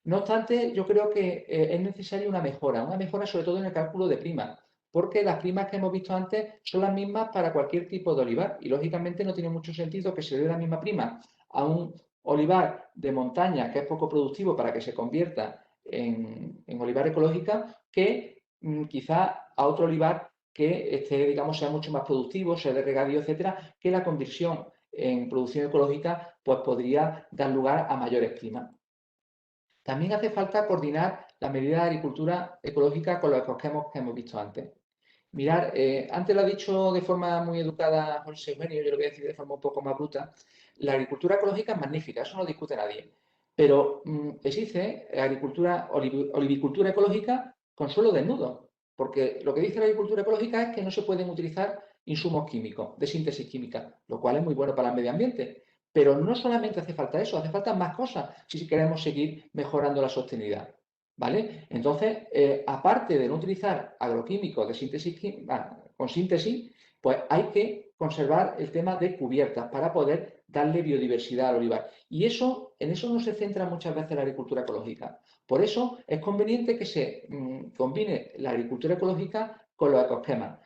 No obstante, yo creo que es necesaria una mejora sobre todo en el cálculo de primas, porque las primas que hemos visto antes son las mismas para cualquier tipo de olivar y lógicamente no tiene mucho sentido que se dé la misma prima a un olivar de montaña que es poco productivo para que se convierta en olivar ecológica que quizá a otro olivar que digamos, sea mucho más productivo, sea de regadío, etcétera, que la conversión en producción ecológica pues podría dar lugar a mayores primas. También hace falta coordinar la medida de agricultura ecológica con los ecosquemas que hemos visto antes. Mirar, antes lo ha dicho de forma muy educada José Eugenio, yo lo voy a decir de forma un poco más bruta, la agricultura ecológica es magnífica, eso no lo discute nadie, pero existe olivicultura ecológica con suelo desnudo, porque lo que dice la agricultura ecológica es que no se pueden utilizar insumos químicos, de síntesis química, lo cual es muy bueno para el medio ambiente. Pero no solamente hace falta eso, hace falta más cosas si queremos seguir mejorando la sostenibilidad. ¿Vale? Entonces, aparte de no utilizar agroquímicos de síntesis, con síntesis, pues hay que conservar el tema de cubiertas para poder darle biodiversidad al olivar. Y eso, en eso no se centra muchas veces la agricultura ecológica. Por eso es conveniente que se combine la agricultura ecológica con los ecosquemas.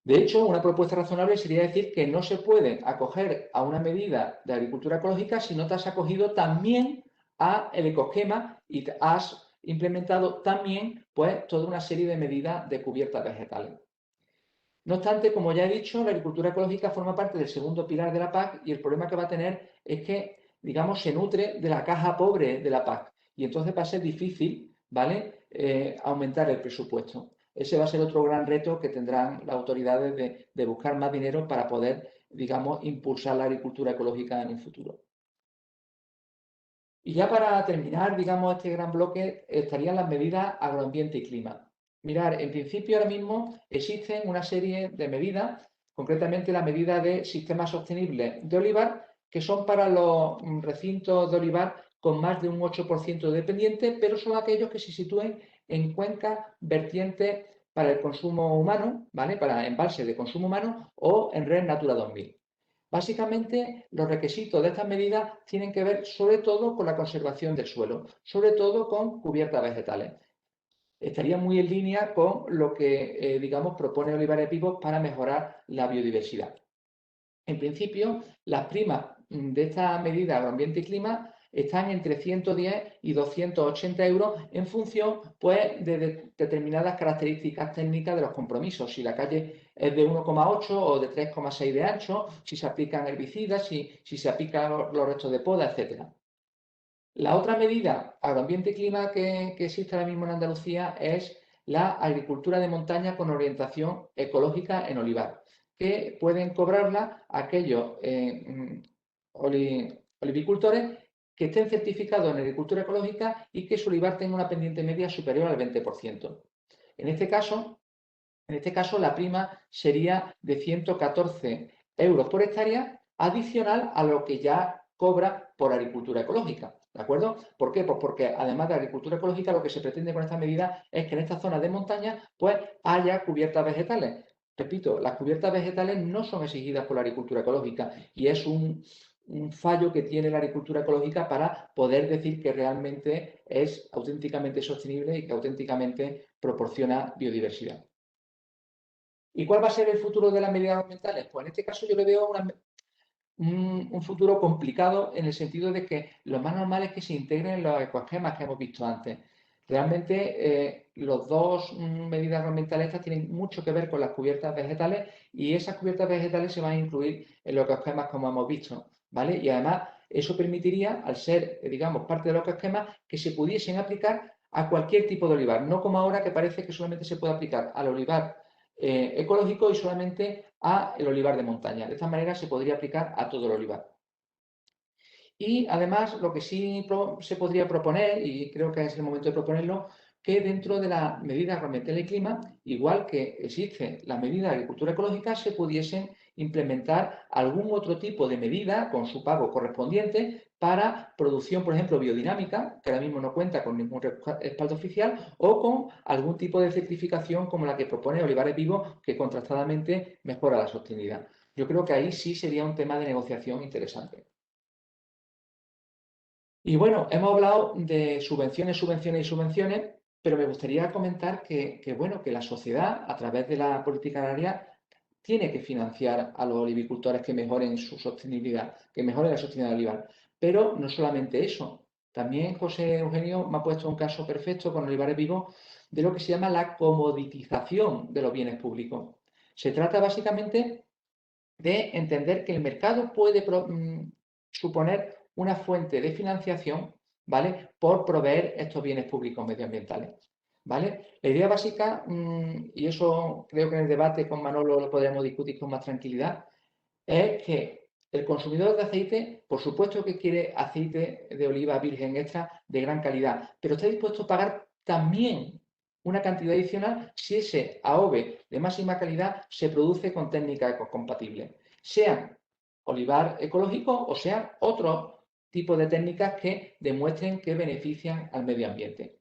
De hecho, una propuesta razonable sería decir que no se puede acoger a una medida de agricultura ecológica si no te has acogido también al ecosquema y has implementado también pues, toda una serie de medidas de cubiertas vegetales. No obstante, como ya he dicho, la agricultura ecológica forma parte del segundo pilar de la PAC y el problema que va a tener es que, digamos, se nutre de la caja pobre de la PAC y entonces va a ser difícil, ¿vale?, aumentar el presupuesto. Ese va a ser otro gran reto que tendrán las autoridades de buscar más dinero para poder, digamos, impulsar la agricultura ecológica en un futuro. Y ya para terminar, digamos, este gran bloque estarían las medidas agroambiente y clima. Mirar, en principio ahora mismo existen una serie de medidas concretamente la medida de sistemas sostenibles de olivar, que son para los recintos de olivar con más de un 8% de pendiente, pero son aquellos que se sitúen en cuencas vertientes para el consumo humano, ¿vale? Para embalses de consumo humano o en red Natura 2000. Básicamente, los requisitos de estas medidas tienen que ver sobre todo con la conservación del suelo, sobre todo con cubiertas vegetales. Estaría muy en línea con lo que, digamos, propone Olivares Vivos para mejorar la biodiversidad. En principio, las primas de esta medida agroambiente y clima están entre 110 y 280 euros en función, pues, de determinadas características técnicas de los compromisos. Si la calle es de 1,8 o de 3,6 de ancho, si se aplican herbicidas, si se aplican los restos de poda, etc. La otra medida agroambiente y clima que existe ahora mismo en Andalucía es la agricultura de montaña con orientación ecológica en olivar, que pueden cobrarla aquellos olivicultores que estén certificados en agricultura ecológica y que su olivar tenga una pendiente media superior al 20%. En este caso, la prima sería de 114 euros por hectárea, adicional a lo que ya cobra por agricultura ecológica. ¿De acuerdo? ¿Por qué? Pues porque además de agricultura ecológica, lo que se pretende con esta medida es que en estas zonas de montaña pues haya cubiertas vegetales. Repito, las cubiertas vegetales no son exigidas por la agricultura ecológica y es un fallo que tiene la agricultura ecológica para poder decir que realmente es auténticamente sostenible y que auténticamente proporciona biodiversidad. ¿Y cuál va a ser el futuro de las medidas ambientales? Pues en este caso yo le veo un futuro complicado en el sentido de que lo más normal es que se integren en los ecoesquemas que hemos visto antes. Realmente los dos medidas ambientales estas tienen mucho que ver con las cubiertas vegetales y esas cubiertas vegetales se van a incluir en los ecoesquemas como hemos visto, ¿vale? Y además eso permitiría, al ser, digamos, parte de los ecoesquemas, que se pudiesen aplicar a cualquier tipo de olivar, no como ahora que parece que solamente se puede aplicar al olivar ecológico y solamente a el olivar de montaña. De esta manera se podría aplicar a todo el olivar. Y además lo que sí se podría proponer, y creo que es el momento de proponerlo, que dentro de la medida agroambiental y clima, igual que existe la medida de agricultura ecológica, se pudiesen implementar algún otro tipo de medida con su pago correspondiente para producción, por ejemplo, biodinámica, que ahora mismo no cuenta con ningún respaldo oficial, o con algún tipo de certificación como la que propone Olivares Vivos, que contrastadamente mejora la sostenibilidad. Yo creo que ahí sí sería un tema de negociación interesante. Y bueno, hemos hablado de subvenciones, subvenciones y subvenciones, pero me gustaría comentar bueno, que la sociedad, a través de la política agraria, tiene que financiar a los olivicultores que mejoren su sostenibilidad, que mejoren la sostenibilidad del olivar. Pero no solamente eso. También José Eugenio me ha puesto un caso perfecto con Olivares Vivos de lo que se llama la comoditización de los bienes públicos. Se trata básicamente de entender que el mercado puede suponer una fuente de financiación, ¿vale? Por proveer estos bienes públicos medioambientales, ¿vale? La idea básica, y eso creo que en el debate con Manolo lo podremos discutir con más tranquilidad, es que el consumidor de aceite, por supuesto que quiere aceite de oliva virgen extra de gran calidad, pero está dispuesto a pagar también una cantidad adicional si ese AOVE de máxima calidad se produce con técnicas ecocompatibles, sean olivar ecológico o sean otro tipo de técnicas que demuestren que benefician al medio ambiente.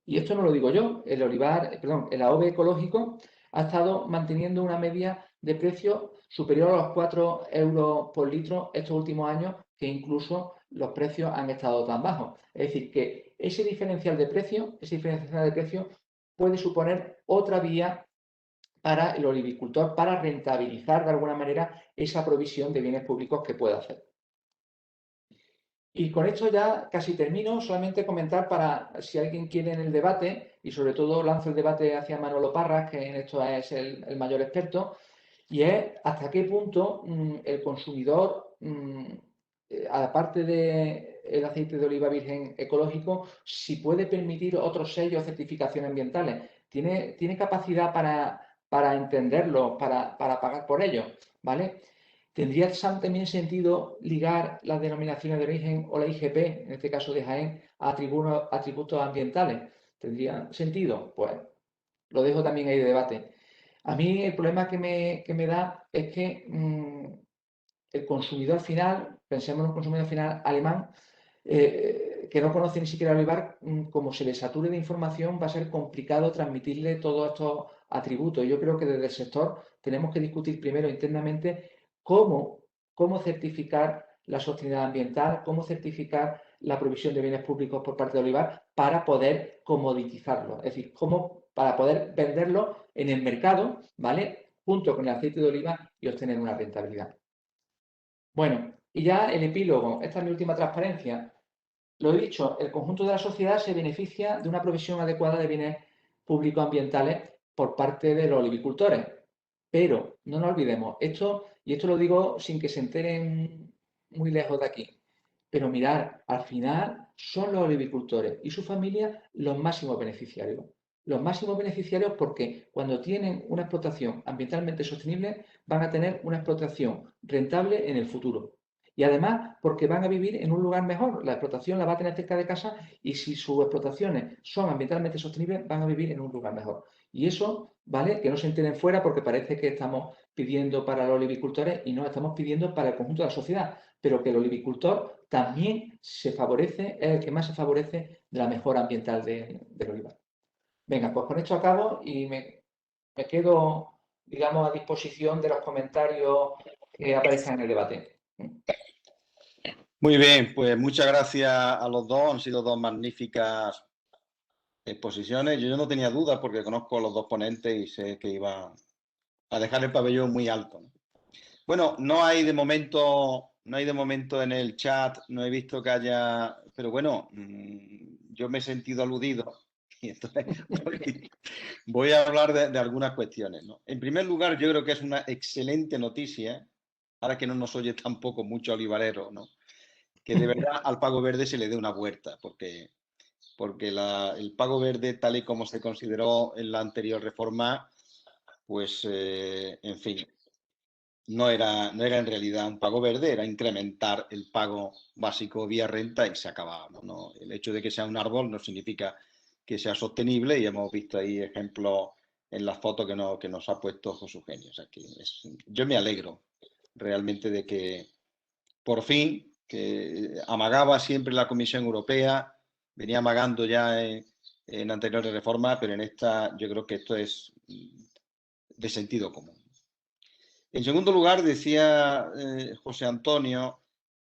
Y esto no lo digo yo, el AOVE ecológico ha estado manteniendo una media de precio superior a los 4 euros por litro estos últimos años, que incluso los precios han estado tan bajos. Es decir, que ese diferencial de precio puede suponer otra vía para el olivicultor para rentabilizar de alguna manera esa provisión de bienes públicos que puede hacer. Y con esto ya casi termino, solamente comentar para si alguien quiere en el debate, y sobre todo lanzo el debate hacia Manolo Parras, que en esto es el mayor experto, y es hasta qué punto el consumidor, aparte del aceite de oliva virgen ecológico, si puede permitir otros sellos o certificaciones ambientales. ¿Tiene capacidad para entenderlo, para pagar por ello? ¿Vale? ¿Tendría también sentido ligar las denominaciones de origen o la IGP, en este caso de Jaén, a atributos ambientales? ¿Tendría sentido? Pues lo dejo también ahí de debate. A mí el problema que me da es que el consumidor final, pensemos en un consumidor final alemán, que no conoce ni siquiera el olivar, como se le sature de información, va a ser complicado transmitirle todos estos atributos. Yo creo que desde el sector tenemos que discutir primero internamente cómo certificar la sostenibilidad ambiental, cómo certificar la provisión de bienes públicos por parte de olivar para poder comoditizarlo, es decir, para poder venderlo en el mercado, ¿vale? Junto con el aceite de oliva y obtener una rentabilidad. Bueno, y ya el epílogo, esta es mi última transparencia. Lo he dicho, el conjunto de la sociedad se beneficia de una provisión adecuada de bienes públicos ambientales por parte de los olivicultores. Pero no nos olvidemos, y esto lo digo sin que se enteren muy lejos de aquí, pero mirar, al final son los olivicultores y su familia los máximos beneficiarios. Los máximos beneficiarios porque cuando tienen una explotación ambientalmente sostenible van a tener una explotación rentable en el futuro. Y además porque van a vivir en un lugar mejor. La explotación la va a tener cerca de casa y si sus explotaciones son ambientalmente sostenibles van a vivir en un lugar mejor. Y eso, ¿vale? Que no se enteren fuera porque parece que estamos pidiendo para los olivicultores y no estamos pidiendo para el conjunto de la sociedad. Pero que el olivicultor también se favorece, es el que más se favorece de la mejora ambiental del olivar. Venga, pues con esto acabo y me quedo, digamos, a disposición de los comentarios que aparezcan en el debate. Muy bien, pues muchas gracias a los dos. Han sido dos magníficas exposiciones. Yo no tenía dudas porque conozco a los dos ponentes y sé que iban a dejar el pabellón muy alto, ¿no? Bueno, no hay de momento en el chat, no he visto que haya, pero bueno, yo me he sentido aludido y entonces voy a hablar de algunas cuestiones, ¿no? En primer lugar, yo creo que es una excelente noticia, ahora que no nos oye tampoco mucho olivarero, ¿no? Que de verdad al pago verde se le dé una vuelta, porque el pago verde, tal y como se consideró en la anterior reforma, pues, en fin, no era en realidad un pago verde, era incrementar el pago básico vía renta y se acababa, ¿no? El hecho de que sea un árbol no significa que sea sostenible y hemos visto ahí ejemplos en las fotos que nos ha puesto José Eugenio. O sea, yo me alegro realmente de que por fin, que amagaba siempre la Comisión Europea, venía amagando ya en anteriores reformas, pero en esta yo creo que esto es de sentido común. En segundo lugar, decía José Antonio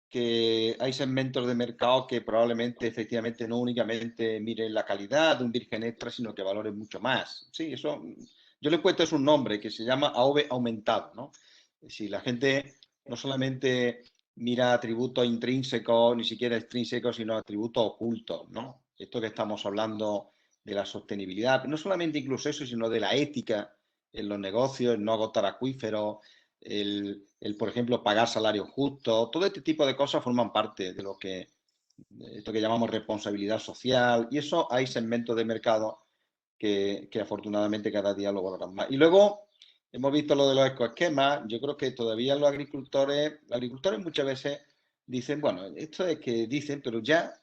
que hay segmentos de mercado que probablemente efectivamente no únicamente miren la calidad de un virgen extra, sino que valoren mucho más. Sí, eso yo le he puesto es un nombre que se llama AOVE aumentado, ¿no? Si la gente no solamente mira atributos intrínsecos, ni siquiera extrínsecos, sino atributos ocultos, ¿no? Esto que estamos hablando de la sostenibilidad, no solamente incluso eso, sino de la ética en los negocios, el no agotar acuíferos, por ejemplo, pagar salarios justos, todo este tipo de cosas forman parte de esto que llamamos responsabilidad social, y eso hay segmentos de mercado que afortunadamente cada día lo valoran más. Y luego hemos visto lo de los ecoesquemas. Yo creo que todavía los agricultores muchas veces dicen, bueno, esto es que dicen, pero ya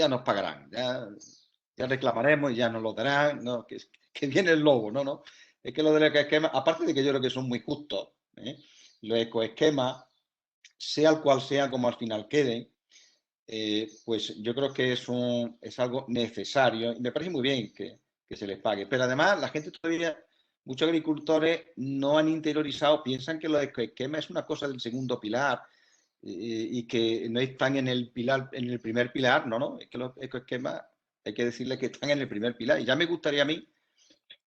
nos pagarán, ya reclamaremos y ya nos lo darán, ¿no? Que viene el lobo, ¿no? Es que lo de los ecoesquemas, aparte de que yo creo que son muy justos, ¿eh? Los ecoesquemas, sea el cual sea, como al final queden, pues yo creo que es algo necesario y me parece muy bien que se les pague. Pero además, la gente todavía, muchos agricultores no han interiorizado, piensan que los ecoesquemas es una cosa del segundo pilar y que no están en el primer pilar, no, es que los ecoesquemas hay que decirle que están en el primer pilar. Y ya me gustaría a mí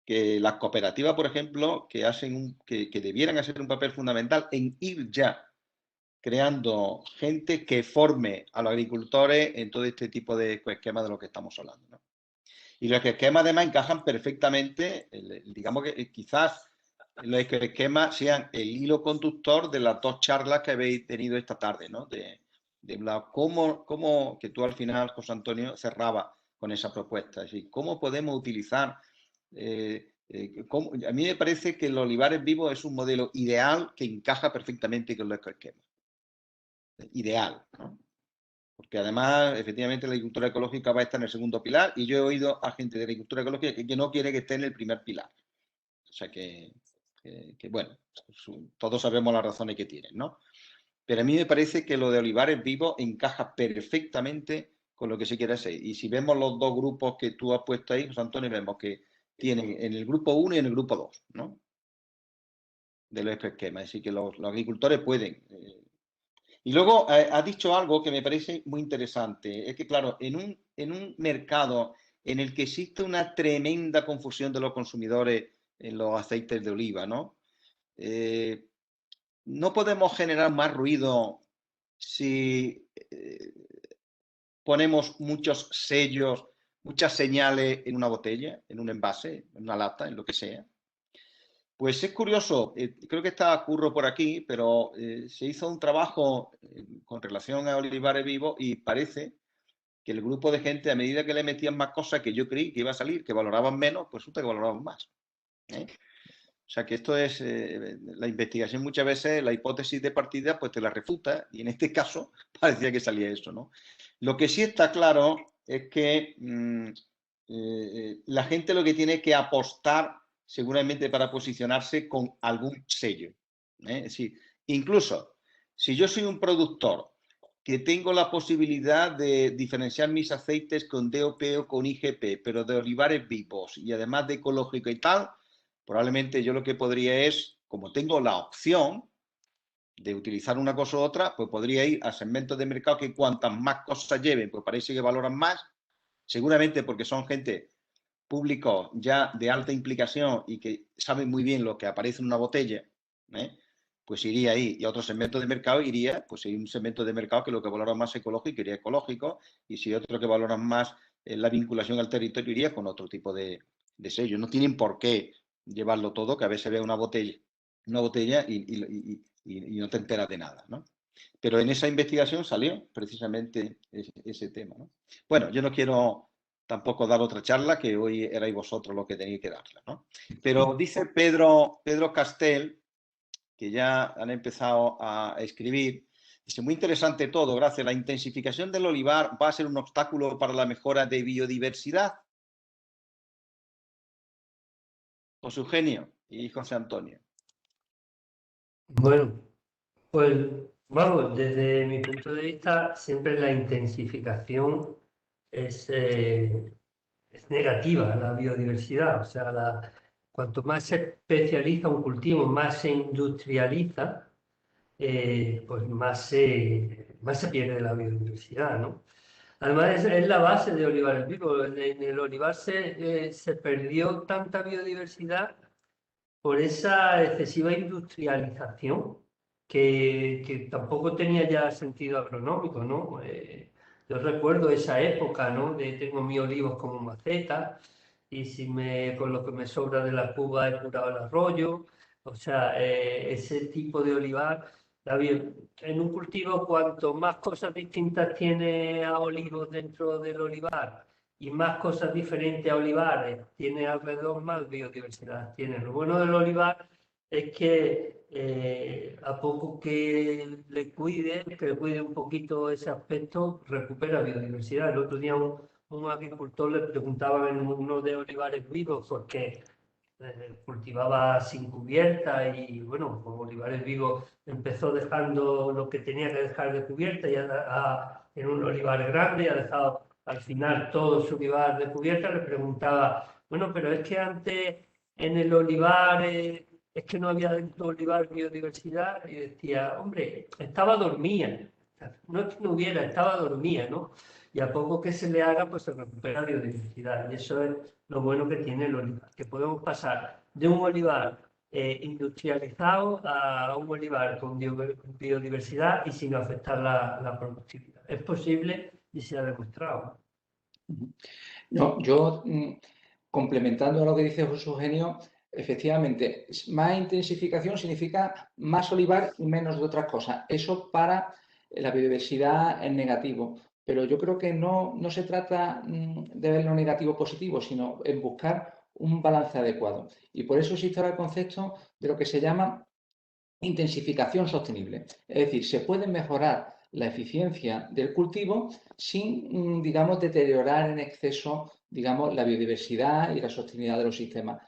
que las cooperativas, por ejemplo, que debieran hacer un papel fundamental en ir ya creando gente que forme a los agricultores en todo este tipo de esquemas de lo que estamos hablando, ¿no? Y los esquemas además encajan perfectamente, digamos que quizás los esquemas sean el hilo conductor de las dos charlas que habéis tenido esta tarde, ¿no? Cómo que tú al final, José Antonio, cerraba con esa propuesta. Es decir, cómo podemos utilizar a mí me parece que el olivares vivos es un modelo ideal que encaja perfectamente con los esquemas. Ideal, ¿no? Porque además, efectivamente, la agricultura ecológica va a estar en el segundo pilar y yo he oído a gente de la agricultura ecológica que no quiere que esté en el primer pilar. O sea bueno, todos sabemos las razones que tienen, ¿no? Pero a mí me parece que lo de olivares vivos encaja perfectamente con lo que se quiere hacer. Y si vemos los dos grupos que tú has puesto ahí, José Antonio, vemos que tienen en el grupo 1 y en el grupo 2, ¿no? De los esquemas. Es decir, que los agricultores pueden. Y luego ha dicho algo que me parece muy interesante. Es que, claro, en un mercado en el que existe una tremenda confusión de los consumidores en los aceites de oliva, ¿no? No podemos generar más ruido si ponemos muchos sellos, muchas señales en una botella, en un envase, en una lata, en lo que sea. Pues es curioso, creo que está Curro por aquí, pero se hizo un trabajo con relación a olivares vivos y parece que el grupo de gente, a medida que le metían más cosas que yo creí que iba a salir, que valoraban menos, pues resulta que valoraban más. O sea que esto es, la investigación muchas veces, la hipótesis de partida, pues te la refuta, y en este caso parecía que salía eso, ¿no? Lo que sí está claro es que la gente lo que tiene que apostar seguramente para posicionarse con algún sello. Es decir, incluso si yo soy un productor que tengo la posibilidad de diferenciar mis aceites con DOP o con IGP, pero de olivares vivos y además de ecológico y tal, probablemente yo lo que podría es, como tengo la opción de utilizar una cosa u otra, pues podría ir a segmentos de mercado que cuantas más cosas lleven, pues parece que valoran más, seguramente porque son gente público ya de alta implicación y que saben muy bien lo que aparece en una botella, pues iría ahí. Y a otro segmento de mercado iría, pues hay un segmento de mercado que lo que valora más ecológico iría ecológico, y si otro que valora más la vinculación al territorio iría con otro tipo de sello. No tienen por qué llevarlo todo, que a veces ve una botella y no te enteras de nada, ¿no? Pero en esa investigación salió precisamente ese tema, ¿no? Bueno, yo no quiero tampoco dar otra charla, que hoy erais vosotros los que tenéis que darla, ¿no? Pero dice Pedro Castel, que ya han empezado a escribir, dice, muy interesante todo, gracias. La intensificación del olivar va a ser un obstáculo para la mejora de biodiversidad. José Eugenio y José Antonio. Bueno, pues vamos, desde mi punto de vista, siempre la intensificación es negativa a la biodiversidad. O sea, cuanto más se especializa un cultivo, más se industrializa, pues más se pierde la biodiversidad, ¿no? Además, es la base de olivares vivos. En el olivar se perdió tanta biodiversidad por esa excesiva industrialización que tampoco tenía ya sentido agronómico, ¿no? Yo recuerdo esa época, ¿no? Tengo mis olivos como maceta y con lo que me sobra de la cuba he curado el arroyo. O sea, ese tipo de olivar, en un cultivo, cuanto más cosas distintas tiene a olivos dentro del olivar y más cosas diferentes a olivares tiene alrededor, más biodiversidad tiene. Lo bueno del olivar es que a poco que le cuide un poquito ese aspecto, recupera biodiversidad. El otro día un agricultor le preguntaba en uno de olivares vivos porque cultivaba sin cubierta y bueno, con olivares vivos empezó dejando lo que tenía que dejar de cubierta y en un olivar grande ha dejado al final todo su olivar de cubierta. Le preguntaba, bueno, pero es que antes en el olivar es que no había dentro del olivar biodiversidad, y decía, hombre, estaba dormida, no es que no hubiera, estaba dormida, ¿no? Y a poco que se le haga, pues se recupera biodiversidad. Y eso es lo bueno que tiene el olivar, que podemos pasar de un olivar industrializado a un olivar con biodiversidad y sin afectar la productividad. Es posible y se ha demostrado. No, yo, complementando a lo que dice José Eugenio, efectivamente, más intensificación significa más olivar y menos de otras cosas. Eso para la biodiversidad es negativo. Pero yo creo que no se trata de ver lo negativo positivo, sino en buscar un balance adecuado. Y por eso existe ahora el concepto de lo que se llama intensificación sostenible. Es decir, se puede mejorar la eficiencia del cultivo sin, digamos, deteriorar en exceso, digamos, la biodiversidad y la sostenibilidad de los sistemas.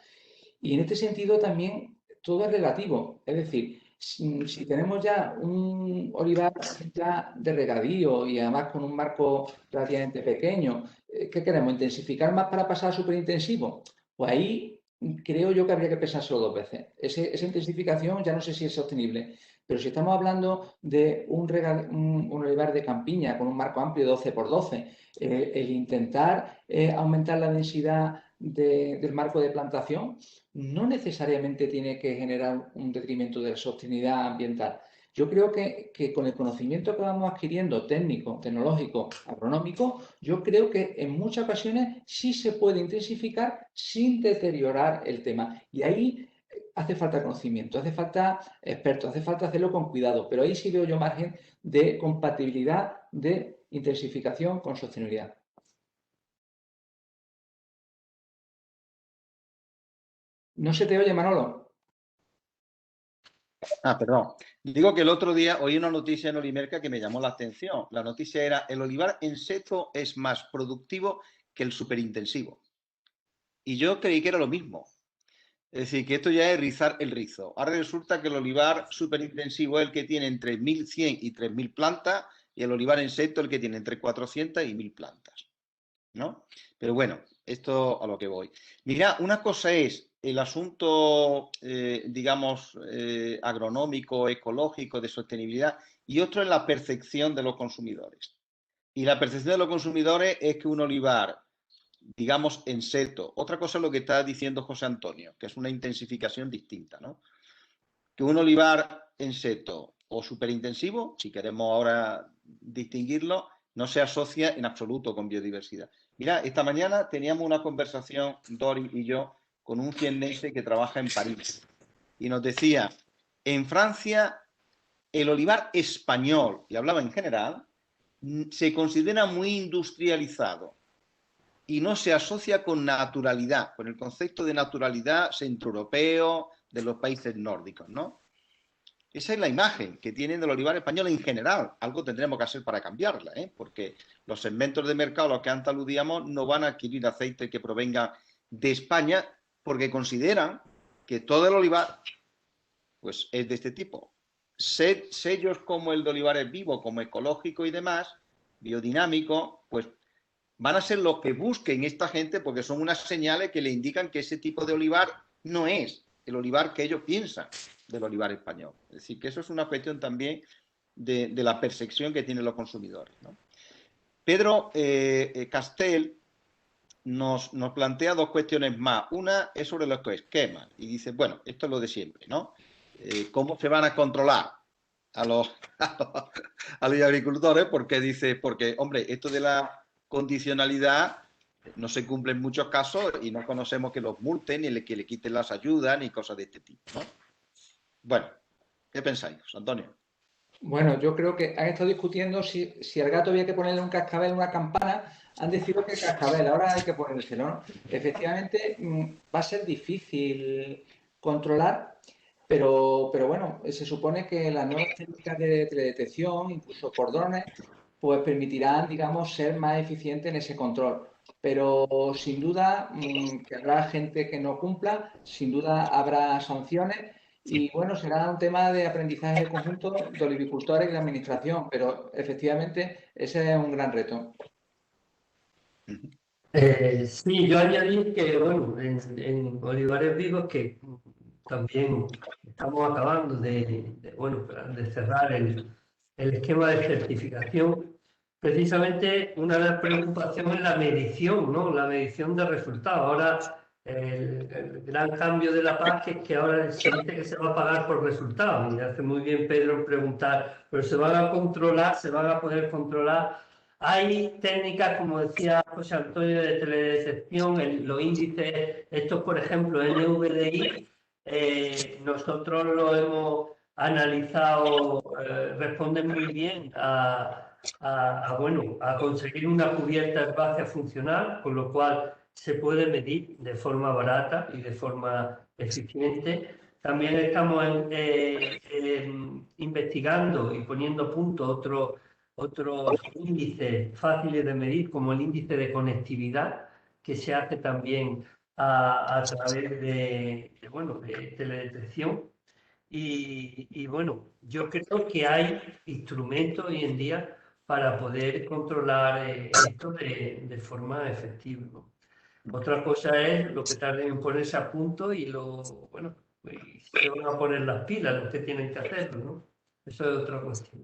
Y en este sentido también todo es relativo. Es decir, si tenemos ya un olivar ya de regadío y además con un marco relativamente pequeño, ¿qué queremos? ¿Intensificar más para pasar a superintensivo? Pues ahí creo yo que habría que pensárselo dos veces. Esa intensificación ya no sé si es sostenible, pero si estamos hablando de un olivar de campiña con un marco amplio de 12 por 12, el intentar aumentar la densidad del marco de plantación no necesariamente tiene que generar un detrimento de la sostenibilidad ambiental. Yo creo que con el conocimiento que vamos adquiriendo técnico, tecnológico, agronómico, yo creo que en muchas ocasiones sí se puede intensificar sin deteriorar el tema. Y ahí hace falta conocimiento, hace falta expertos, hace falta hacerlo con cuidado, pero ahí sí veo yo margen de compatibilidad de intensificación con sostenibilidad. No se te oye, Manolo. Ah, perdón. Digo que el otro día oí una noticia en Olimerca que me llamó la atención. La noticia era: el olivar en seto es más productivo que el superintensivo. Y yo creí que era lo mismo. Es decir, que esto ya es rizar el rizo. Ahora resulta que el olivar superintensivo es el que tiene entre 1.100 y 3.000 plantas, y el olivar en seto el que tiene entre 400 y 1.000 plantas, ¿no? Pero bueno, esto a lo que voy. Mira, una cosa es el asunto, digamos, agronómico, ecológico, de sostenibilidad, y otro es la percepción de los consumidores. Y la percepción de los consumidores es que un olivar, digamos, en seto. Otra cosa es lo que está diciendo José Antonio, que es una intensificación distinta, ¿no? Que un olivar en seto o superintensivo, si queremos ahora distinguirlo, no se asocia en absoluto con biodiversidad. Mira, esta mañana teníamos una conversación, Dori y yo, con un cienense que trabaja en París, y nos decía: en Francia el olivar español, y hablaba en general, se considera muy industrializado y no se asocia con naturalidad, con el concepto de naturalidad centroeuropeo de los países nórdicos, ¿no? Esa es la imagen que tienen del olivar español en general. Algo tendremos que hacer para cambiarla, ¿eh? Porque los segmentos de mercado a los que antes aludíamos no van a adquirir aceite que provenga de España, porque consideran que todo el olivar pues, es de este tipo. Sellos como el de olivares vivo, como ecológico y demás, biodinámico, pues van a ser los que busquen esta gente, porque son unas señales que le indican que ese tipo de olivar no es el olivar que ellos piensan del olivar español. Es decir, que eso es una cuestión también de la percepción que tienen los consumidores, ¿no? Pedro Castel nos plantea dos cuestiones más. Una es sobre los esquemas y dice, bueno, esto es lo de siempre, ¿no? ¿Cómo se van a controlar a los agricultores? Porque, hombre, esto de la condicionalidad no se cumple en muchos casos y no conocemos que los multen, ni que le quiten las ayudas, ni cosas de este tipo, ¿no? Bueno, ¿qué pensáis, Antonio? Bueno, yo creo que han estado discutiendo si al gato había que ponerle un cascabel, una campana. Han decidido que cascabel, ahora hay que ponérselo, ¿no? Efectivamente, va a ser difícil controlar, pero bueno, se supone que las nuevas técnicas de teledetección, incluso por drones, pues permitirán, digamos, ser más eficientes en ese control. Pero sin duda que habrá gente que no cumpla, sin duda habrá sanciones. Y bueno, será un tema de aprendizaje conjunto de olivicultores y de administración, pero efectivamente ese es un gran reto. Sí, yo añadí que, bueno, en Olivares Vivos, que también estamos acabando bueno, de cerrar el esquema de certificación. Precisamente una de las preocupaciones es la medición, ¿no? La medición de resultados. Ahora, el gran cambio de la PAC es que ahora se dice que se va a pagar por resultados. Y hace muy bien Pedro en preguntar, pero se van a controlar, se van a poder controlar. Hay técnicas, como decía José Antonio, de teledetección, los índices, estos por ejemplo, NVDI, nosotros lo hemos analizado, responden muy bien bueno, a conseguir una cubierta herbácea funcional, con lo cual se puede medir de forma barata y de forma eficiente. También estamos investigando y poniendo a punto otros índices fáciles de medir, como el índice de conectividad, que se hace también a través bueno, de teledetección. Y bueno, yo creo que hay instrumentos hoy en día para poder controlar esto de forma efectiva, ¿no? Otra cosa es lo que tarden en ponerse a punto y bueno, y se van a poner las pilas los que tienen que hacerlo, ¿no? Eso es otra cuestión.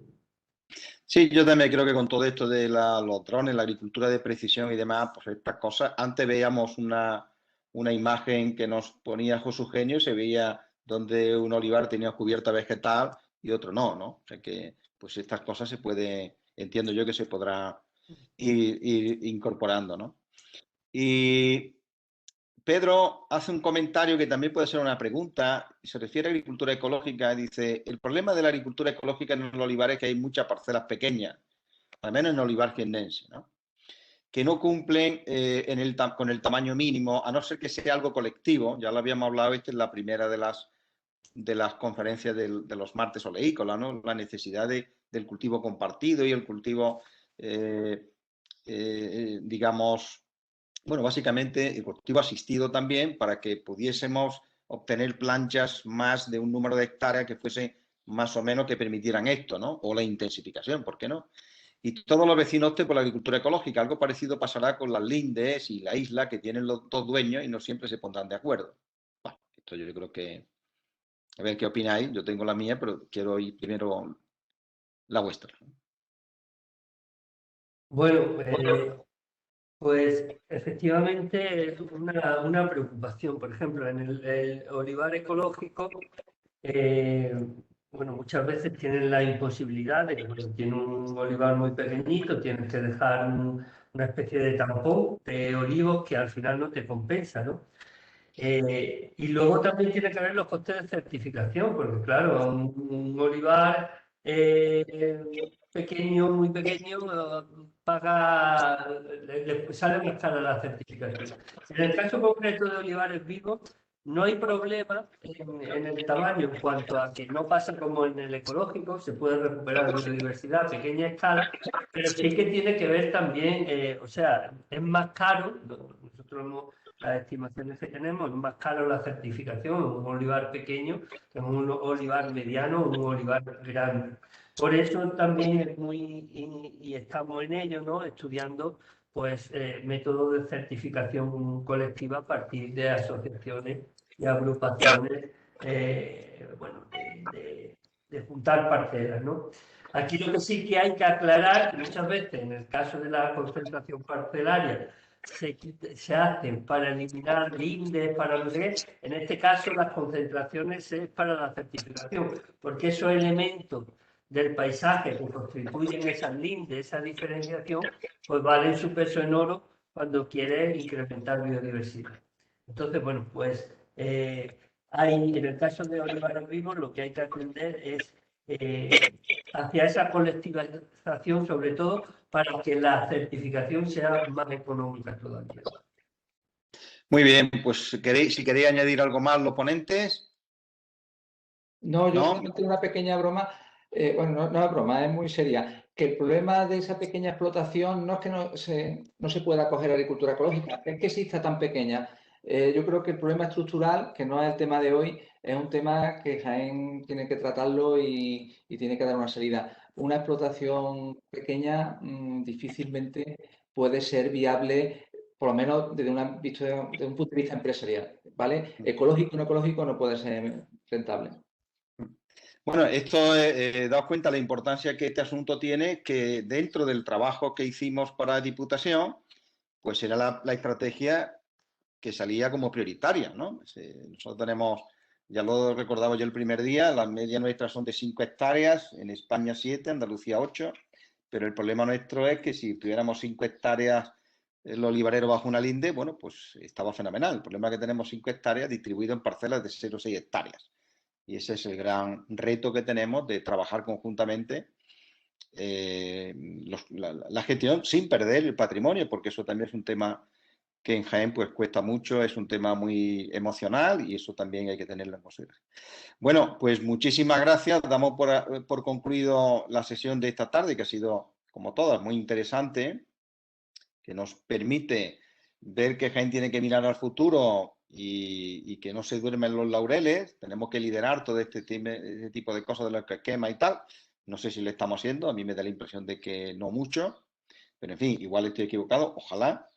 Sí, yo también creo que con todo esto de los drones, la agricultura de precisión y demás, pues estas cosas, antes veíamos una imagen que nos ponía José Eugenio y se veía donde un olivar tenía cubierta vegetal y otro no, ¿no? O sea que, pues estas cosas se puede, entiendo yo que se podrá ir incorporando, ¿no? Y Pedro hace un comentario que también puede ser una pregunta, y se refiere a agricultura ecológica. Dice, el problema de la agricultura ecológica en el olivar es que hay muchas parcelas pequeñas, al menos en el olivar jiennense, ¿no? Que no cumplen con el tamaño mínimo, a no ser que sea algo colectivo. Ya lo habíamos hablado, esta es la primera de las conferencias de los martes oleícolas, ¿no? La necesidad del cultivo compartido y el cultivo, digamos, bueno, básicamente el cultivo asistido también para que pudiésemos obtener planchas más de un número de hectáreas que fuese más o menos que permitieran esto, ¿no? O la intensificación, ¿por qué no? Y todos los vecinos opten por la agricultura ecológica. Algo parecido pasará con las lindes y la isla que tienen los dos dueños y no siempre se pondrán de acuerdo. Bueno, esto yo creo que... A ver qué opináis. Yo tengo la mía, pero quiero oír primero la vuestra. Bueno, pues efectivamente es una preocupación. Por ejemplo, en el olivar ecológico, bueno, muchas veces tienen la imposibilidad de que cuando tiene un olivar muy pequeñito, tienes que dejar una especie de tampón de olivos que al final no te compensa, ¿no? Y luego también tiene que ver los costes de certificación, porque claro, un olivar pequeño, muy pequeño, le sale más cara la certificación. En el caso concreto de olivares vivos, no hay problema en el tamaño en cuanto a que no pasa como en el ecológico, se puede recuperar biodiversidad a pequeña escala, pero sí que tiene que ver también, o sea, es más caro, nosotros hemos las estimaciones que tenemos, es más caro la certificación en un olivar pequeño que en un olivar mediano o un olivar grande. Por eso también es y estamos en ello, ¿no? Estudiando pues métodos de certificación colectiva a partir de asociaciones y agrupaciones bueno, de juntar parcelas, ¿no? Aquí lo que sí que hay que aclarar, que muchas veces en el caso de la concentración parcelaria se hacen para eliminar lindes, para no sé qué. En este caso, las concentraciones es para la certificación, porque esos elementos del paisaje que constituyen esas lindes, esa diferenciación, pues valen su peso en oro cuando quieres incrementar biodiversidad. Entonces, bueno, pues en el caso de olivares vivos, lo que hay que atender es hacia esa colectivización, sobre todo para que la certificación sea más económica todavía. Muy bien, pues si queréis añadir algo más, los ponentes. No, yo solamente una pequeña broma, bueno, no es broma, es muy seria, que el problema de esa pequeña explotación no es que no se pueda coger agricultura ecológica, es que exista tan pequeña. Yo creo que el problema estructural, que no es el tema de hoy, es un tema que Jaén tiene que tratarlo y tiene que dar una salida. Una explotación pequeña difícilmente puede ser viable, por lo menos desde un punto de vista empresarial, ¿vale? Ecológico o no ecológico no puede ser rentable. Bueno, esto, daos cuenta la importancia que este asunto tiene, que dentro del trabajo que hicimos para la Diputación, pues era la estrategia que salía como prioritaria, ¿no? Nosotros tenemos, ya lo recordaba yo el primer día, las medias nuestras son de 5 hectáreas, en España 7, Andalucía 8, pero el problema nuestro es que si tuviéramos 5 hectáreas el olivarero bajo una linde, bueno, pues estaba fenomenal. El problema es que tenemos 5 hectáreas distribuidas en parcelas de 0,6 hectáreas. Y ese es el gran reto que tenemos de trabajar conjuntamente la gestión sin perder el patrimonio, porque eso también es un tema que en Jaén pues cuesta mucho, es un tema muy emocional y eso también hay que tenerlo en consideración. Bueno, pues muchísimas gracias. Damos por concluido la sesión de esta tarde, que ha sido, como todas, muy interesante, que nos permite ver que Jaén tiene que mirar al futuro y que no se duermen los laureles. Tenemos que liderar todo este tipo de cosas de los que quema y tal. No sé si lo estamos haciendo, a mí me da la impresión de que no mucho, pero en fin, igual estoy equivocado, ojalá.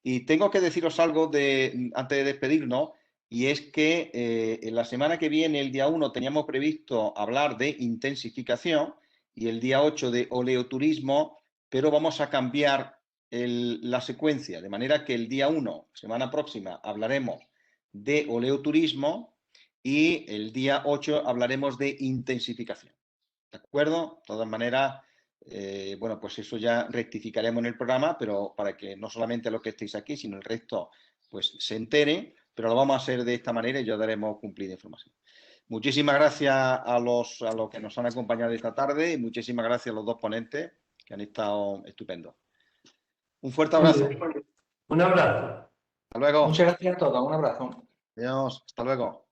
Y tengo que deciros algo antes de despedirnos, y es que en la semana que viene, el día 1, teníamos previsto hablar de intensificación y el día 8 de oleoturismo, pero vamos a cambiar la secuencia, de manera que el día 1, semana próxima, hablaremos de oleoturismo y el día 8 hablaremos de intensificación. ¿De acuerdo? De todas maneras, bueno, pues eso ya rectificaremos en el programa, pero para que no solamente los que estéis aquí, sino el resto, pues se enteren, pero lo vamos a hacer de esta manera y ya daremos cumplida información. Muchísimas gracias a los que nos han acompañado esta tarde y muchísimas gracias a los dos ponentes que han estado estupendos. Un fuerte abrazo. Un abrazo. Hasta luego. Muchas gracias a todos. Un abrazo. Adiós. Hasta luego.